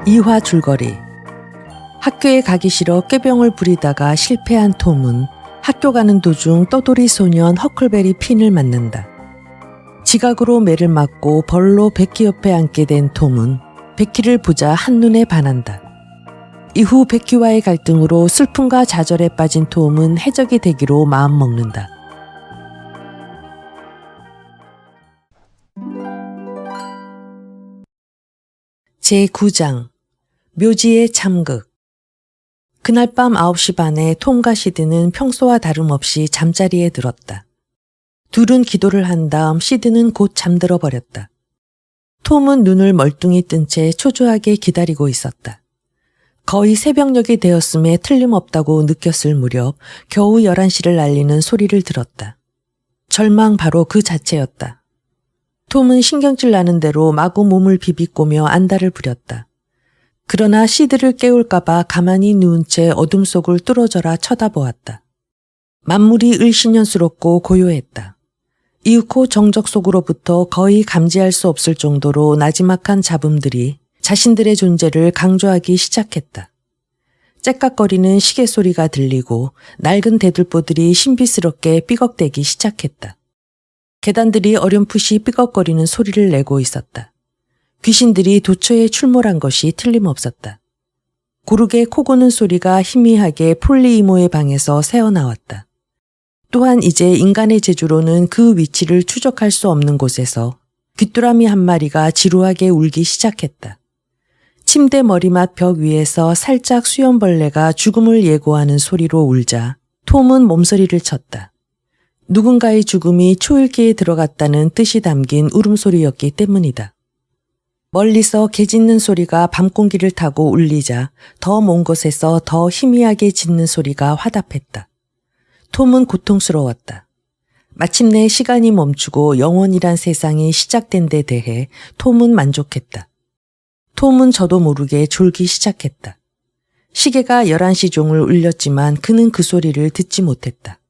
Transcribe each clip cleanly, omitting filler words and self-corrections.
이화 줄거리. 학교에 가기 싫어 꾀병을 부리다가 실패한 톰은 학교 가는 도중 떠돌이 소년 허클베리 핀을 만난다. 지각으로 매를 맞고 벌로 베키 옆에 앉게 된 톰은 베키를 보자 한눈에 반한다. 이후 베키와의 갈등으로 슬픔과 좌절에 빠진 톰은 해적이 되기로 마음먹는다. 제9장 묘지의 참극. 그날 밤 9시 반에 톰과 시드는 평소와 다름없이 잠자리에 들었다. 둘은 기도를 한 다음 시드는 곧 잠들어 버렸다. 톰은 눈을 멀뚱히 뜬 채 초조하게 기다리고 있었다. 거의 새벽녘이 되었음에 틀림없다고 느꼈을 무렵 겨우 11시를 알리는 소리를 들었다. 절망 바로 그 자체였다. 톰은 신경질 나는 대로 마구 몸을 비비꼬며 안달을 부렸다. 그러나 시드를 깨울까봐 가만히 누운 채 어둠 속을 뚫어져라 쳐다보았다. 만물이 을씨년스럽고 고요했다. 이윽고 정적 속으로부터 거의 감지할 수 없을 정도로 나지막한 잡음들이 자신들의 존재를 강조하기 시작했다. 째깍거리는 시계 소리가 들리고 낡은 대들보들이 신비스럽게 삐걱대기 시작했다. 계단들이 어렴풋이 삐걱거리는 소리를 내고 있었다. 귀신들이 도처에 출몰한 것이 틀림없었다. 고르게 코 고는 소리가 희미하게 폴리 이모의 방에서 새어나왔다. 또한 이제 인간의 재주로는 그 위치를 추적할 수 없는 곳에서 귀뚜라미 한 마리가 지루하게 울기 시작했다. 침대 머리맡 벽 위에서 살짝 수염벌레가 죽음을 예고하는 소리로 울자 톰은 몸서리를 쳤다. 누군가의 죽음이 초읽기에 들어갔다는 뜻이 담긴 울음소리였기 때문이다. 멀리서 개 짖는 소리가 밤공기를 타고 울리자 더 먼 곳에서 더 희미하게 짖는 소리가 화답했다. 톰은 고통스러웠다. 마침내 시간이 멈추고 영원이란 세상이 시작된 데 대해 톰은 만족했다. 톰은 저도 모르게 졸기 시작했다. 시계가 11시 종을 울렸지만 그는 그 소리를 듣지 못했다.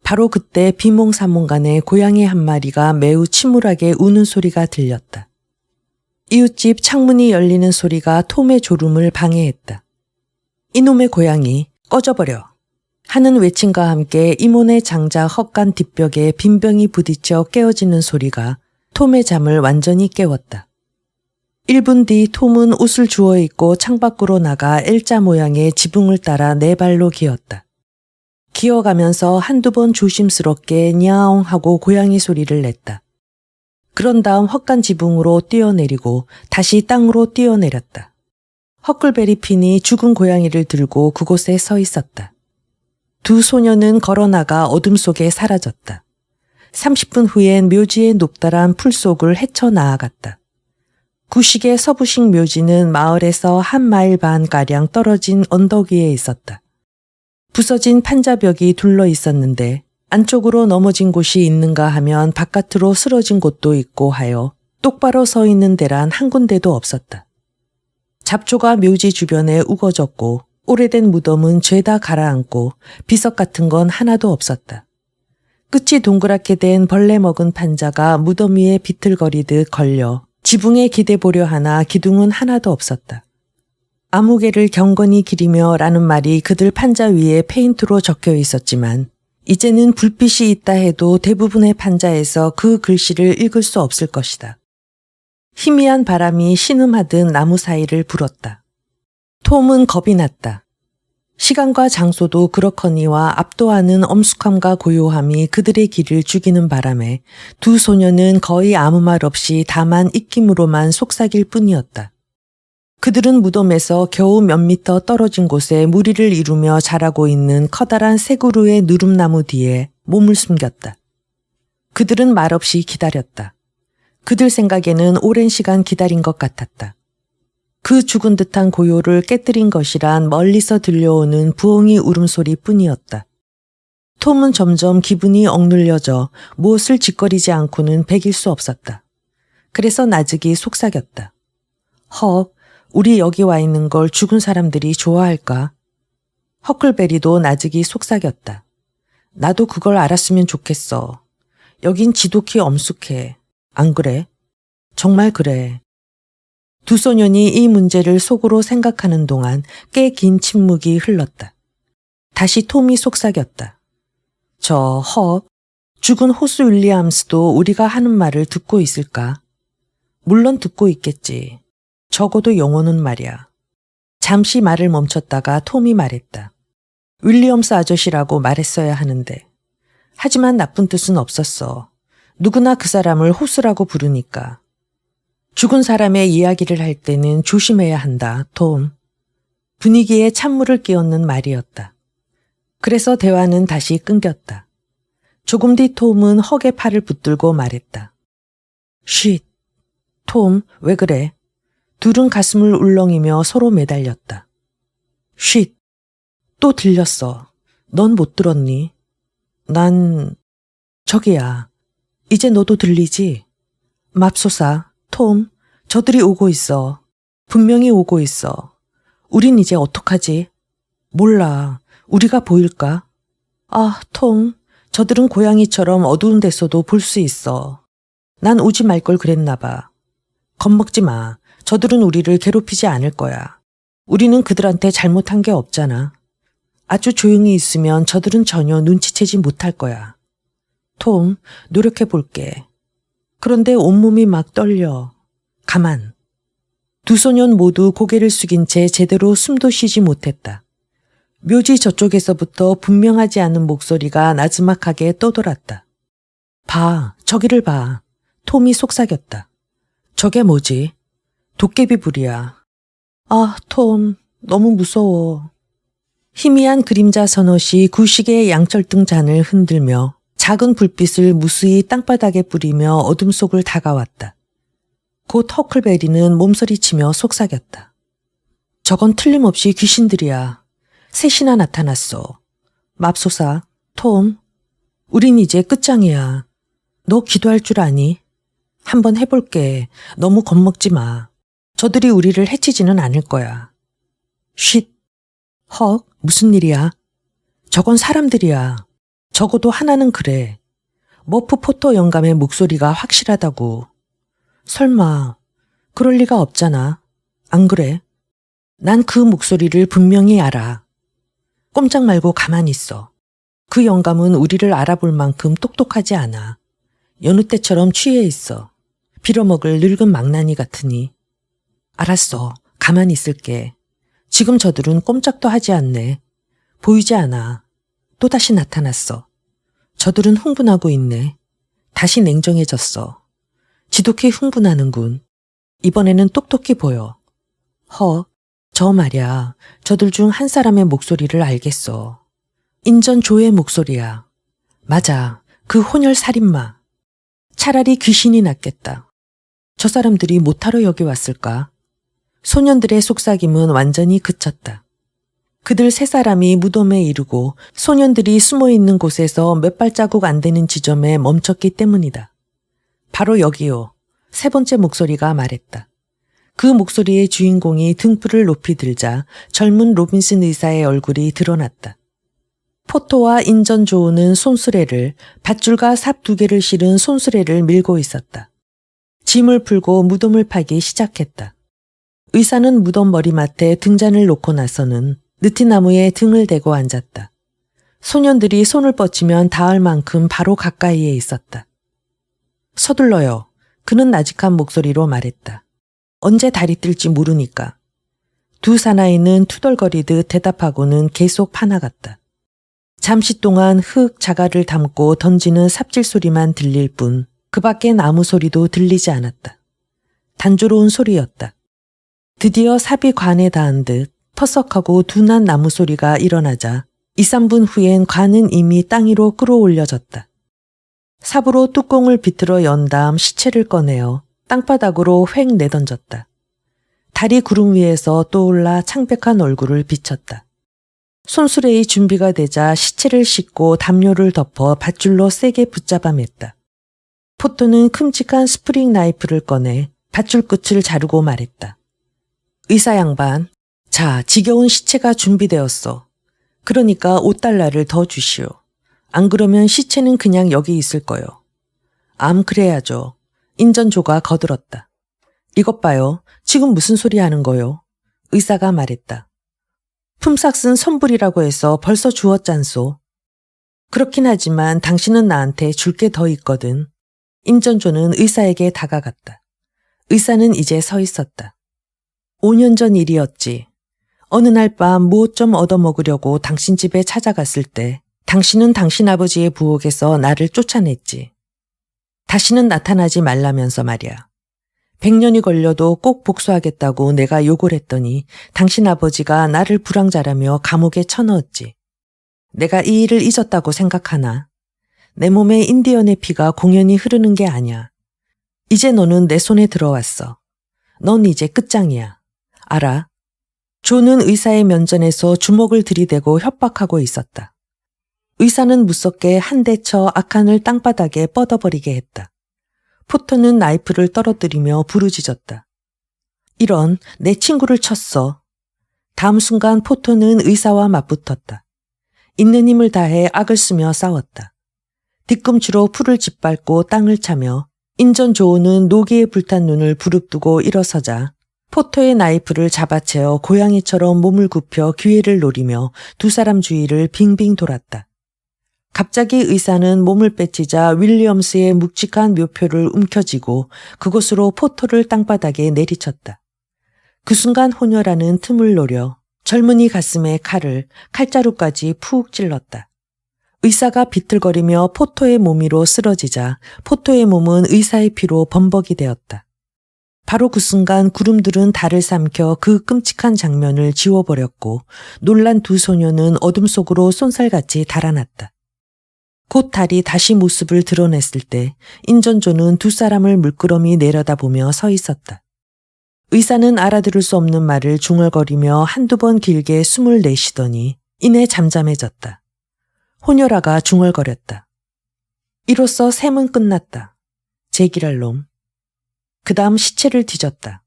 바로 그때 비몽사몽간에 고양이 한 마리가 매우 침울하게 우는 소리가 들렸다. 이웃집 창문이 열리는 소리가 톰의 졸음을 방해했다. 이놈의 고양이 꺼져버려 하는 외침과 함께 이모네 장작 헛간 뒷벽에 빈병이 부딪혀 깨어지는 소리가 톰의 잠을 완전히 깨웠다. 1분 뒤 톰은 옷을 주워 입고 창밖으로 나가 L자 모양의 지붕을 따라 네 발로 기었다. 기어가면서 한두 번 조심스럽게 냐옹 하고 고양이 소리를 냈다. 그런 다음 헛간 지붕으로 뛰어내리고 다시 땅으로 뛰어내렸다. 허클베리 핀이 죽은 고양이를 들고 그곳에 서 있었다. 두 소녀는 걸어나가 어둠 속에 사라졌다. 30분 후엔 묘지의 높다란 풀 속을 헤쳐 나아갔다. 구식의 서부식 묘지는 마을에서 1마일 반가량 떨어진 언덕 위에 있었다. 부서진 판자벽이 둘러 있었는데 안쪽으로 넘어진 곳이 있는가 하면 바깥으로 쓰러진 곳도 있고 하여 똑바로 서 있는 데란 한 군데도 없었다. 잡초가 묘지 주변에 우거졌고 오래된 무덤은 죄다 가라앉고 비석 같은 건 하나도 없었다. 끝이 동그랗게 된 벌레 먹은 판자가 무덤 위에 비틀거리듯 걸려 지붕에 기대보려 하나 기둥은 하나도 없었다. 아무개를 경건히 기리며 라는 말이 그들 판자 위에 페인트로 적혀 있었지만 이제는 불빛이 있다 해도 대부분의 판자에서 그 글씨를 읽을 수 없을 것이다. 희미한 바람이 신음하듯 나무 사이를 불었다. 톰은 겁이 났다. 시간과 장소도 그렇거니와 압도하는 엄숙함과 고요함이 그들의 길을 죽이는 바람에 두 소녀는 거의 아무 말 없이 다만 입김으로만 속삭일 뿐이었다. 그들은 무덤에서 겨우 몇 미터 떨어진 곳에 무리를 이루며 자라고 있는 커다란 새구루의 누름나무 뒤에 몸을 숨겼다. 그들은 말없이 기다렸다. 그들 생각에는 오랜 시간 기다린 것 같았다. 그 죽은 듯한 고요를 깨뜨린 것이란 멀리서 들려오는 부엉이 울음소리 뿐이었다. 톰은 점점 기분이 억눌려져 무엇을 짓거리지 않고는 베길 수 없었다. 그래서 나직이 속삭였다. 헉, 우리 여기 와 있는 걸 죽은 사람들이 좋아할까? 허클베리도 나직이 속삭였다. 나도 그걸 알았으면 좋겠어. 여긴 지독히 엄숙해. 안 그래? 정말 그래. 두 소년이 이 문제를 속으로 생각하는 동안 꽤 긴 침묵이 흘렀다. 다시 톰이 속삭였다. 저 헉, 죽은 호수 윌리엄스도 우리가 하는 말을 듣고 있을까? 물론 듣고 있겠지. 적어도 영혼은 말이야. 잠시 말을 멈췄다가 톰이 말했다. 윌리엄스 아저씨라고 말했어야 하는데. 하지만 나쁜 뜻은 없었어. 누구나 그 사람을 호수라고 부르니까. 죽은 사람의 이야기를 할 때는 조심해야 한다, 톰. 분위기에 찬물을 끼얹는 말이었다. 그래서 대화는 다시 끊겼다. 조금 뒤 톰은 헉의 팔을 붙들고 말했다. 쉿. 톰, 왜 그래? 둘은 가슴을 울렁이며 서로 매달렸다. 쉿. 또 들렸어. 넌 못 들었니? 난... 저기야. 이제 너도 들리지? 맙소사, 톰, 저들이 오고 있어. 분명히 오고 있어. 우린 이제 어떡하지? 몰라. 우리가 보일까? 아, 톰, 저들은 고양이처럼 어두운 데서도 볼 수 있어. 난 오지 말 걸 그랬나 봐. 겁먹지 마. 저들은 우리를 괴롭히지 않을 거야. 우리는 그들한테 잘못한 게 없잖아. 아주 조용히 있으면 저들은 전혀 눈치채지 못할 거야. 톰, 노력해 볼게. 그런데 온몸이 막 떨려. 가만. 두 소년 모두 고개를 숙인 채 제대로 숨도 쉬지 못했다. 묘지 저쪽에서부터 분명하지 않은 목소리가 나지막하게 떠돌았다. 봐, 저기를 봐. 톰이 속삭였다. 저게 뭐지? 도깨비 불이야. 아, 톰, 너무 무서워. 희미한 그림자 서넛이 구식의 양철등 잔을 흔들며 작은 불빛을 무수히 땅바닥에 뿌리며 어둠 속을 다가왔다. 곧 허클베리는 몸서리치며 속삭였다. 저건 틀림없이 귀신들이야. 셋이나 나타났어. 맙소사, 톰, 우린 이제 끝장이야. 너 기도할 줄 아니? 한번 해볼게. 너무 겁먹지 마. 저들이 우리를 해치지는 않을 거야. 쉿. 헉, 무슨 일이야? 저건 사람들이야. 적어도 하나는 그래. 머프 포터 영감의 목소리가 확실하다고. 설마 그럴 리가 없잖아. 안 그래? 난 그 목소리를 분명히 알아. 꼼짝 말고 가만히 있어. 그 영감은 우리를 알아볼 만큼 똑똑하지 않아. 여느 때처럼 취해 있어. 빌어먹을 늙은 망나니 같으니. 알았어. 가만히 있을게. 지금 저들은 꼼짝도 하지 않네. 보이지 않아. 또다시 나타났어. 저들은 흥분하고 있네. 다시 냉정해졌어. 지독히 흥분하는군. 이번에는 똑똑히 보여. 저 말야. 저들 중 한 사람의 목소리를 알겠어. 인전 조의 목소리야. 맞아. 그 혼혈 살인마. 차라리 귀신이 낫겠다. 저 사람들이 못하러 여기 왔을까? 소년들의 속삭임은 완전히 그쳤다. 그들 세 사람이 무덤에 이르고 소년들이 숨어있는 곳에서 몇 발자국 안 되는 지점에 멈췄기 때문이다. 바로 여기요. 세 번째 목소리가 말했다. 그 목소리의 주인공이 등불을 높이 들자 젊은 로빈슨 의사의 얼굴이 드러났다. 포토와 인전 조우는 손수레를, 밧줄과 삽 2개를 실은 손수레를 밀고 있었다. 짐을 풀고 무덤을 파기 시작했다. 의사는 무덤 머리맡에 등잔을 놓고 나서는 느티나무에 등을 대고 앉았다. 소년들이 손을 뻗치면 닿을 만큼 바로 가까이에 있었다. 서둘러요. 그는 나직한 목소리로 말했다. 언제 달이 뜰지 모르니까. 두 사나이는 투덜거리듯 대답하고는 계속 파나갔다. 잠시 동안 흙 자갈을 담고 던지는 삽질 소리만 들릴 뿐 그 밖엔 아무 소리도 들리지 않았다. 단조로운 소리였다. 드디어 삽이 관에 닿은 듯 터석하고 둔한 나무 소리가 일어나자 2, 3분 후엔 관은 이미 땅 위로 끌어올려졌다. 삽으로 뚜껑을 비틀어 연 다음 시체를 꺼내어 땅바닥으로 획 내던졌다. 달이 구름 위에서 떠올라 창백한 얼굴을 비쳤다. 손수레의 준비가 되자 시체를 싣고 담요를 덮어 밧줄로 세게 붙잡아 맸다. 포토는 큼직한 스프링 나이프를 꺼내 밧줄 끝을 자르고 말했다. 의사 양반, 자, 지겨운 시체가 준비되었어. 그러니까 $5를 더 주시오. 안 그러면 시체는 그냥 여기 있을 거요. 암 그래야죠. 인전조가 거들었다. 이것 봐요. 지금 무슨 소리 하는 거요? 의사가 말했다. 품삯은 선불이라고 해서 벌써 주었잖소. 그렇긴 하지만 당신은 나한테 줄 게 더 있거든. 임전조는 의사에게 다가갔다. 의사는 이제 서 있었다. 5년 전 일이었지. 어느 날 밤 무엇 좀 얻어먹으려고 당신 집에 찾아갔을 때 당신은 당신 아버지의 부엌에서 나를 쫓아냈지. 다시는 나타나지 말라면서 말이야. 100년이 걸려도 꼭 복수하겠다고 내가 욕을 했더니 당신 아버지가 나를 불황자라며 감옥에 쳐넣었지. 내가 이 일을 잊었다고 생각하나? 내 몸에 인디언의 피가 공연히 흐르는 게 아니야. 이제 너는 내 손에 들어왔어. 넌 이제 끝장이야. 알아? 조는 의사의 면전에서 주먹을 들이대고 협박하고 있었다. 의사는 무섭게 한 대 쳐 악한을 땅바닥에 뻗어버리게 했다. 포터는 나이프를 떨어뜨리며 부르짖었다. 이런, 내 친구를 쳤어. 다음 순간 포터는 의사와 맞붙었다. 있는 힘을 다해 악을 쓰며 싸웠다. 뒤꿈치로 풀을 짓밟고 땅을 차며 인전 조우는 노기에 불탄 눈을 부릅뜨고 일어서자 포터의 나이프를 잡아채어 고양이처럼 몸을 굽혀 기회를 노리며 두 사람 주위를 빙빙 돌았다. 갑자기 의사는 몸을 빼치자 윌리엄스의 묵직한 묘표를 움켜쥐고 그곳으로 포터를 땅바닥에 내리쳤다. 그 순간 혼혈하는 틈을 노려 젊은이 가슴에 칼자루까지 푹 찔렀다. 의사가 비틀거리며 포터의 몸 위로 쓰러지자 포터의 몸은 의사의 피로 범벅이 되었다. 바로 그 순간 구름들은 달을 삼켜 그 끔찍한 장면을 지워버렸고 놀란 두 소녀는 어둠 속으로 쏜살같이 달아났다. 곧 달이 다시 모습을 드러냈을 때 인전조는 두 사람을 물끄러미 내려다보며 서 있었다. 의사는 알아들을 수 없는 말을 중얼거리며 한두 번 길게 숨을 내쉬더니 이내 잠잠해졌다. 혼혈아가 중얼거렸다. 이로써 셈은 끝났다. 제기랄 놈. 그 다음 시체를 뒤졌다.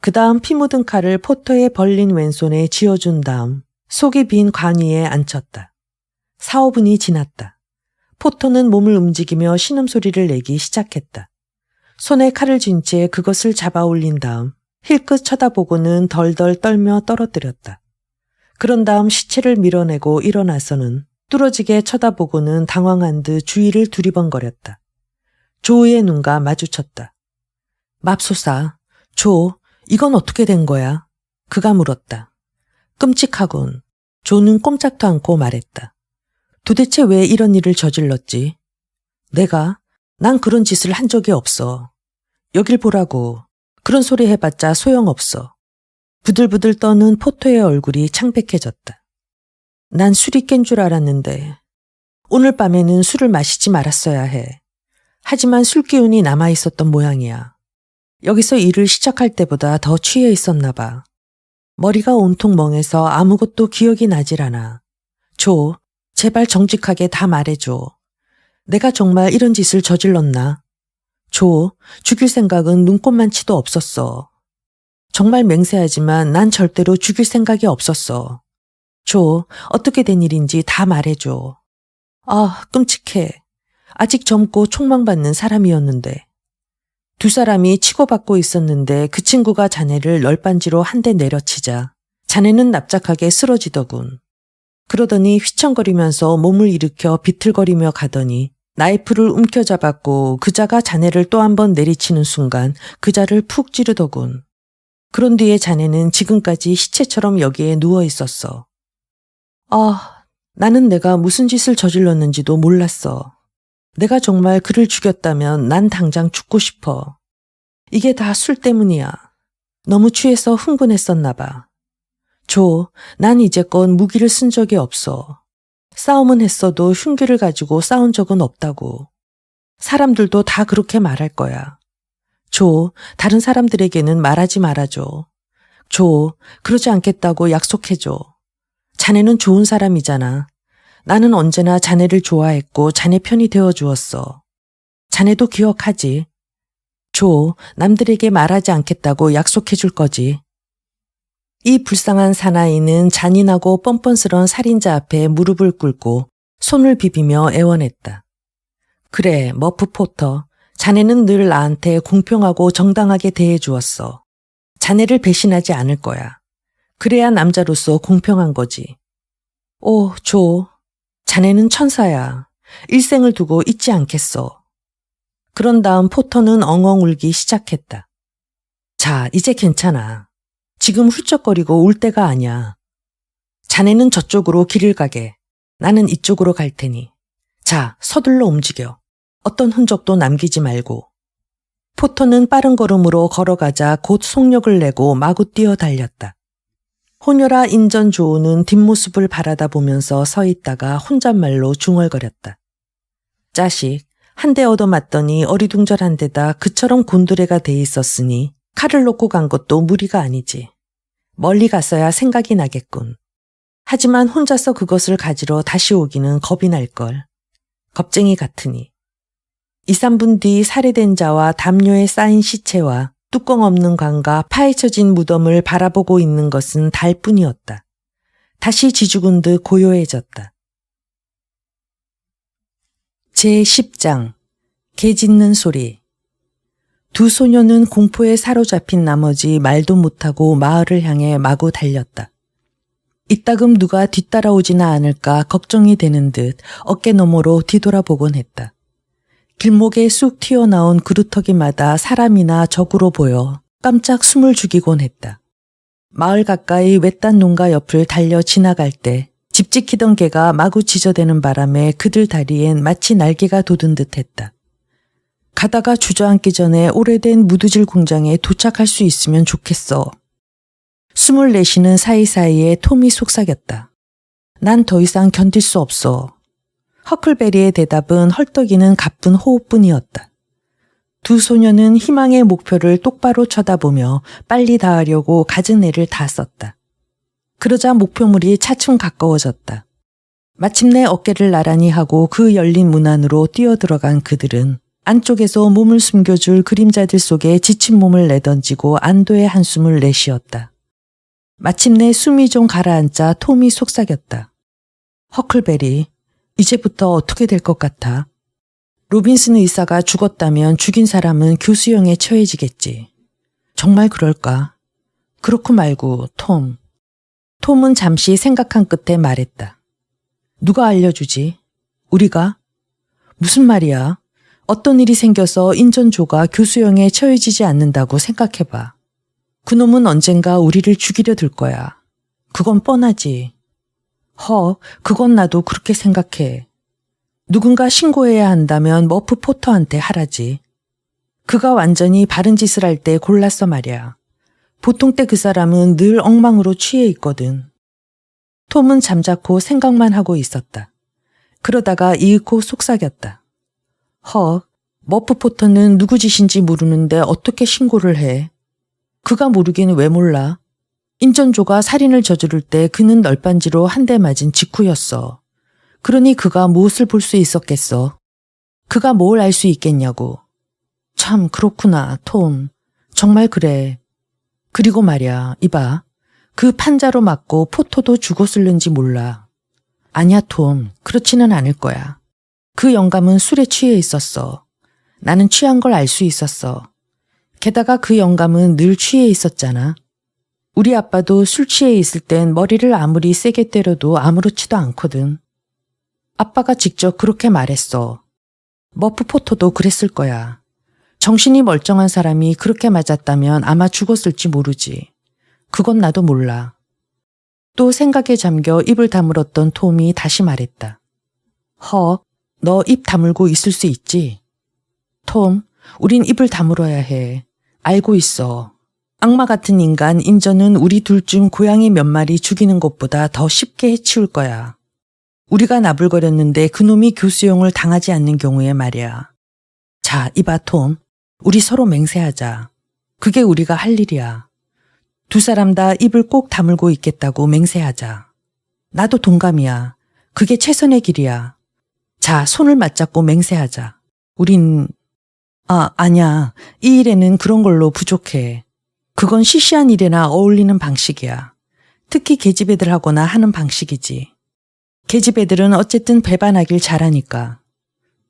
그 다음 피 묻은 칼을 포터의 벌린 왼손에 쥐어준 다음 속이 빈 관 위에 앉혔다. 4, 5분이 지났다. 포터는 몸을 움직이며 신음소리를 내기 시작했다. 손에 칼을 쥔 채 그것을 잡아 올린 다음 힐끗 쳐다보고는 덜덜 떨며 떨어뜨렸다. 그런 다음 시체를 밀어내고 일어나서는 뚫어지게 쳐다보고는 당황한 듯 주위를 두리번거렸다. 조의 눈과 마주쳤다. 맙소사, 조, 이건 어떻게 된 거야? 그가 물었다. 끔찍하군. 조는 꼼짝도 않고 말했다. 도대체 왜 이런 일을 저질렀지? 난 그런 짓을 한 적이 없어. 여길 보라고. 그런 소리 해봤자 소용없어. 부들부들 떠는 포터의 얼굴이 창백해졌다. 난 술이 깬 줄 알았는데 오늘 밤에는 술을 마시지 말았어야 해. 하지만 술 기운이 남아있었던 모양이야. 여기서 일을 시작할 때보다 더 취해 있었나 봐. 머리가 온통 멍해서 아무것도 기억이 나질 않아. 조, 제발 정직하게 다 말해줘. 내가 정말 이런 짓을 저질렀나? 조, 죽일 생각은 눈꼽만치도 없었어. 정말 맹세하지만 난 절대로 죽일 생각이 없었어. 조, 어떻게 된 일인지 다 말해줘. 아, 끔찍해. 아직 젊고 촉망받는 사람이었는데. 두 사람이 치고받고 있었는데 그 친구가 자네를 널빤지로 한 대 내려치자 자네는 납작하게 쓰러지더군. 그러더니 휘청거리면서 몸을 일으켜 비틀거리며 가더니 나이프를 움켜잡았고 그자가 자네를 또 한 번 내리치는 순간 그자를 푹 찌르더군. 그런 뒤에 자네는 지금까지 시체처럼 여기에 누워 있었어. 아, 나는 내가 무슨 짓을 저질렀는지도 몰랐어. 내가 정말 그를 죽였다면 난 당장 죽고 싶어. 이게 다 술 때문이야. 너무 취해서 흥분했었나 봐. 조, 난 이제껏 무기를 쓴 적이 없어. 싸움은 했어도 흉기를 가지고 싸운 적은 없다고. 사람들도 다 그렇게 말할 거야. 조, 다른 사람들에게는 말하지 말아줘. 조, 그러지 않겠다고 약속해줘. 자네는 좋은 사람이잖아. 나는 언제나 자네를 좋아했고 자네 편이 되어주었어. 자네도 기억하지? 조, 남들에게 말하지 않겠다고 약속해줄 거지. 이 불쌍한 사나이는 잔인하고 뻔뻔스러운 살인자 앞에 무릎을 꿇고 손을 비비며 애원했다. 그래, 머프 포터. 자네는 늘 나한테 공평하고 정당하게 대해주었어. 자네를 배신하지 않을 거야. 그래야 남자로서 공평한 거지. 오, 조. 자네는 천사야. 일생을 두고 잊지 않겠어. 그런 다음 포터는 엉엉 울기 시작했다. 자, 이제 괜찮아. 지금 훌쩍거리고 울 때가 아니야. 자네는 저쪽으로 길을 가게. 나는 이쪽으로 갈 테니. 자, 서둘러 움직여. 어떤 흔적도 남기지 말고. 포터는 빠른 걸음으로 걸어가자 곧 속력을 내고 마구 뛰어달렸다. 호녀라 인전 조우는 뒷모습을 바라다 보면서 서 있다가 혼잣말로 중얼거렸다. 자식, 한 대 얻어맞더니 어리둥절한 데다 그처럼 곤드레가 돼 있었으니 칼을 놓고 간 것도 무리가 아니지. 멀리 갔어야 생각이 나겠군. 하지만 혼자서 그것을 가지러 다시 오기는 겁이 날걸. 겁쟁이 같으니. 2, 3분 뒤 살해된 자와 담요에 쌓인 시체와 뚜껑 없는 관과 파헤쳐진 무덤을 바라보고 있는 것은 달뿐이었다. 다시 지죽은 듯 고요해졌다. 제10장 개 짖는 소리. 두 소녀는 공포에 사로잡힌 나머지 말도 못하고 마을을 향해 마구 달렸다. 이따금 누가 뒤따라오지나 않을까 걱정이 되는 듯 어깨너머로 뒤돌아보곤 했다. 길목에 쑥 튀어나온 그루터기마다 사람이나 적으로 보여 깜짝 숨을 죽이곤 했다. 마을 가까이 외딴 농가 옆을 달려 지나갈 때 집 지키던 개가 마구 짖어대는 바람에 그들 다리엔 마치 날개가 돋은 듯했다. 가다가 주저앉기 전에 오래된 무드질 공장에 도착할 수 있으면 좋겠어. 숨을 내쉬는 사이사이에 톰이 속삭였다. 난 더 이상 견딜 수 없어. 허클베리의 대답은 헐떡이는 가쁜 호흡뿐이었다. 두 소녀는 희망의 목표를 똑바로 쳐다보며 빨리 닿으려고 갖은 애를 다 썼다. 그러자 목표물이 차츰 가까워졌다. 마침내 어깨를 나란히 하고 그 열린 문 안으로 뛰어들어간 그들은 안쪽에서 몸을 숨겨줄 그림자들 속에 지친 몸을 내던지고 안도의 한숨을 내쉬었다. 마침내 숨이 좀 가라앉자 톰이 속삭였다. 허클베리, 이제부터 어떻게 될 것 같아? 로빈슨 의사가 죽었다면 죽인 사람은 교수형에 처해지겠지. 정말 그럴까? 그렇고 말고 톰. 톰은 잠시 생각한 끝에 말했다. 누가 알려주지? 우리가? 무슨 말이야? 어떤 일이 생겨서 인전조가 교수형에 처해지지 않는다고 생각해봐. 그놈은 언젠가 우리를 죽이려 들 거야. 그건 뻔하지. 그건 나도 그렇게 생각해. 누군가 신고해야 한다면 머프 포터한테 하라지. 그가 완전히 바른 짓을 할 때 골랐어 말이야. 보통 때 그 사람은 늘 엉망으로 취해 있거든. 톰은 잠자코 생각만 하고 있었다. 그러다가 이윽고 속삭였다. 머프 포터는 누구 짓인지 모르는데 어떻게 신고를 해? 그가 모르긴 왜 몰라? 인전조가 살인을 저지를 때 그는 널빤지로 한 대 맞은 직후였어. 그러니 그가 무엇을 볼 수 있었겠어? 그가 뭘 알 수 있겠냐고. 참 그렇구나, 톰. 정말 그래. 그리고 말야, 이봐. 그 판자로 맞고 포토도 죽었을는지 몰라. 아니야, 톰. 그렇지는 않을 거야. 그 영감은 술에 취해 있었어. 나는 취한 걸 알 수 있었어. 게다가 그 영감은 늘 취해 있었잖아. 우리 아빠도 술 취해 있을 땐 머리를 아무리 세게 때려도 아무렇지도 않거든. 아빠가 직접 그렇게 말했어. 머프 포터도 그랬을 거야. 정신이 멀쩡한 사람이 그렇게 맞았다면 아마 죽었을지 모르지. 그건 나도 몰라. 또 생각에 잠겨 입을 다물었던 톰이 다시 말했다. 너 입 다물고 있을 수 있지? 톰, 우린 입을 다물어야 해. 알고 있어. 악마 같은 인간 인전은 우리 둘 중 고양이 몇 마리 죽이는 것보다 더 쉽게 해치울 거야. 우리가 나불거렸는데 그놈이 교수형을 당하지 않는 경우에 말이야. 자, 이봐 톰. 우리 서로 맹세하자. 그게 우리가 할 일이야. 두 사람 다 입을 꼭 다물고 있겠다고 맹세하자. 나도 동감이야. 그게 최선의 길이야. 자, 손을 맞잡고 맹세하자. 우린... 아니야. 이 일에는 그런 걸로 부족해. 그건 시시한 일에나 어울리는 방식이야. 특히 계집애들하거나 하는 방식이지. 계집애들은 어쨌든 배반하길 잘하니까.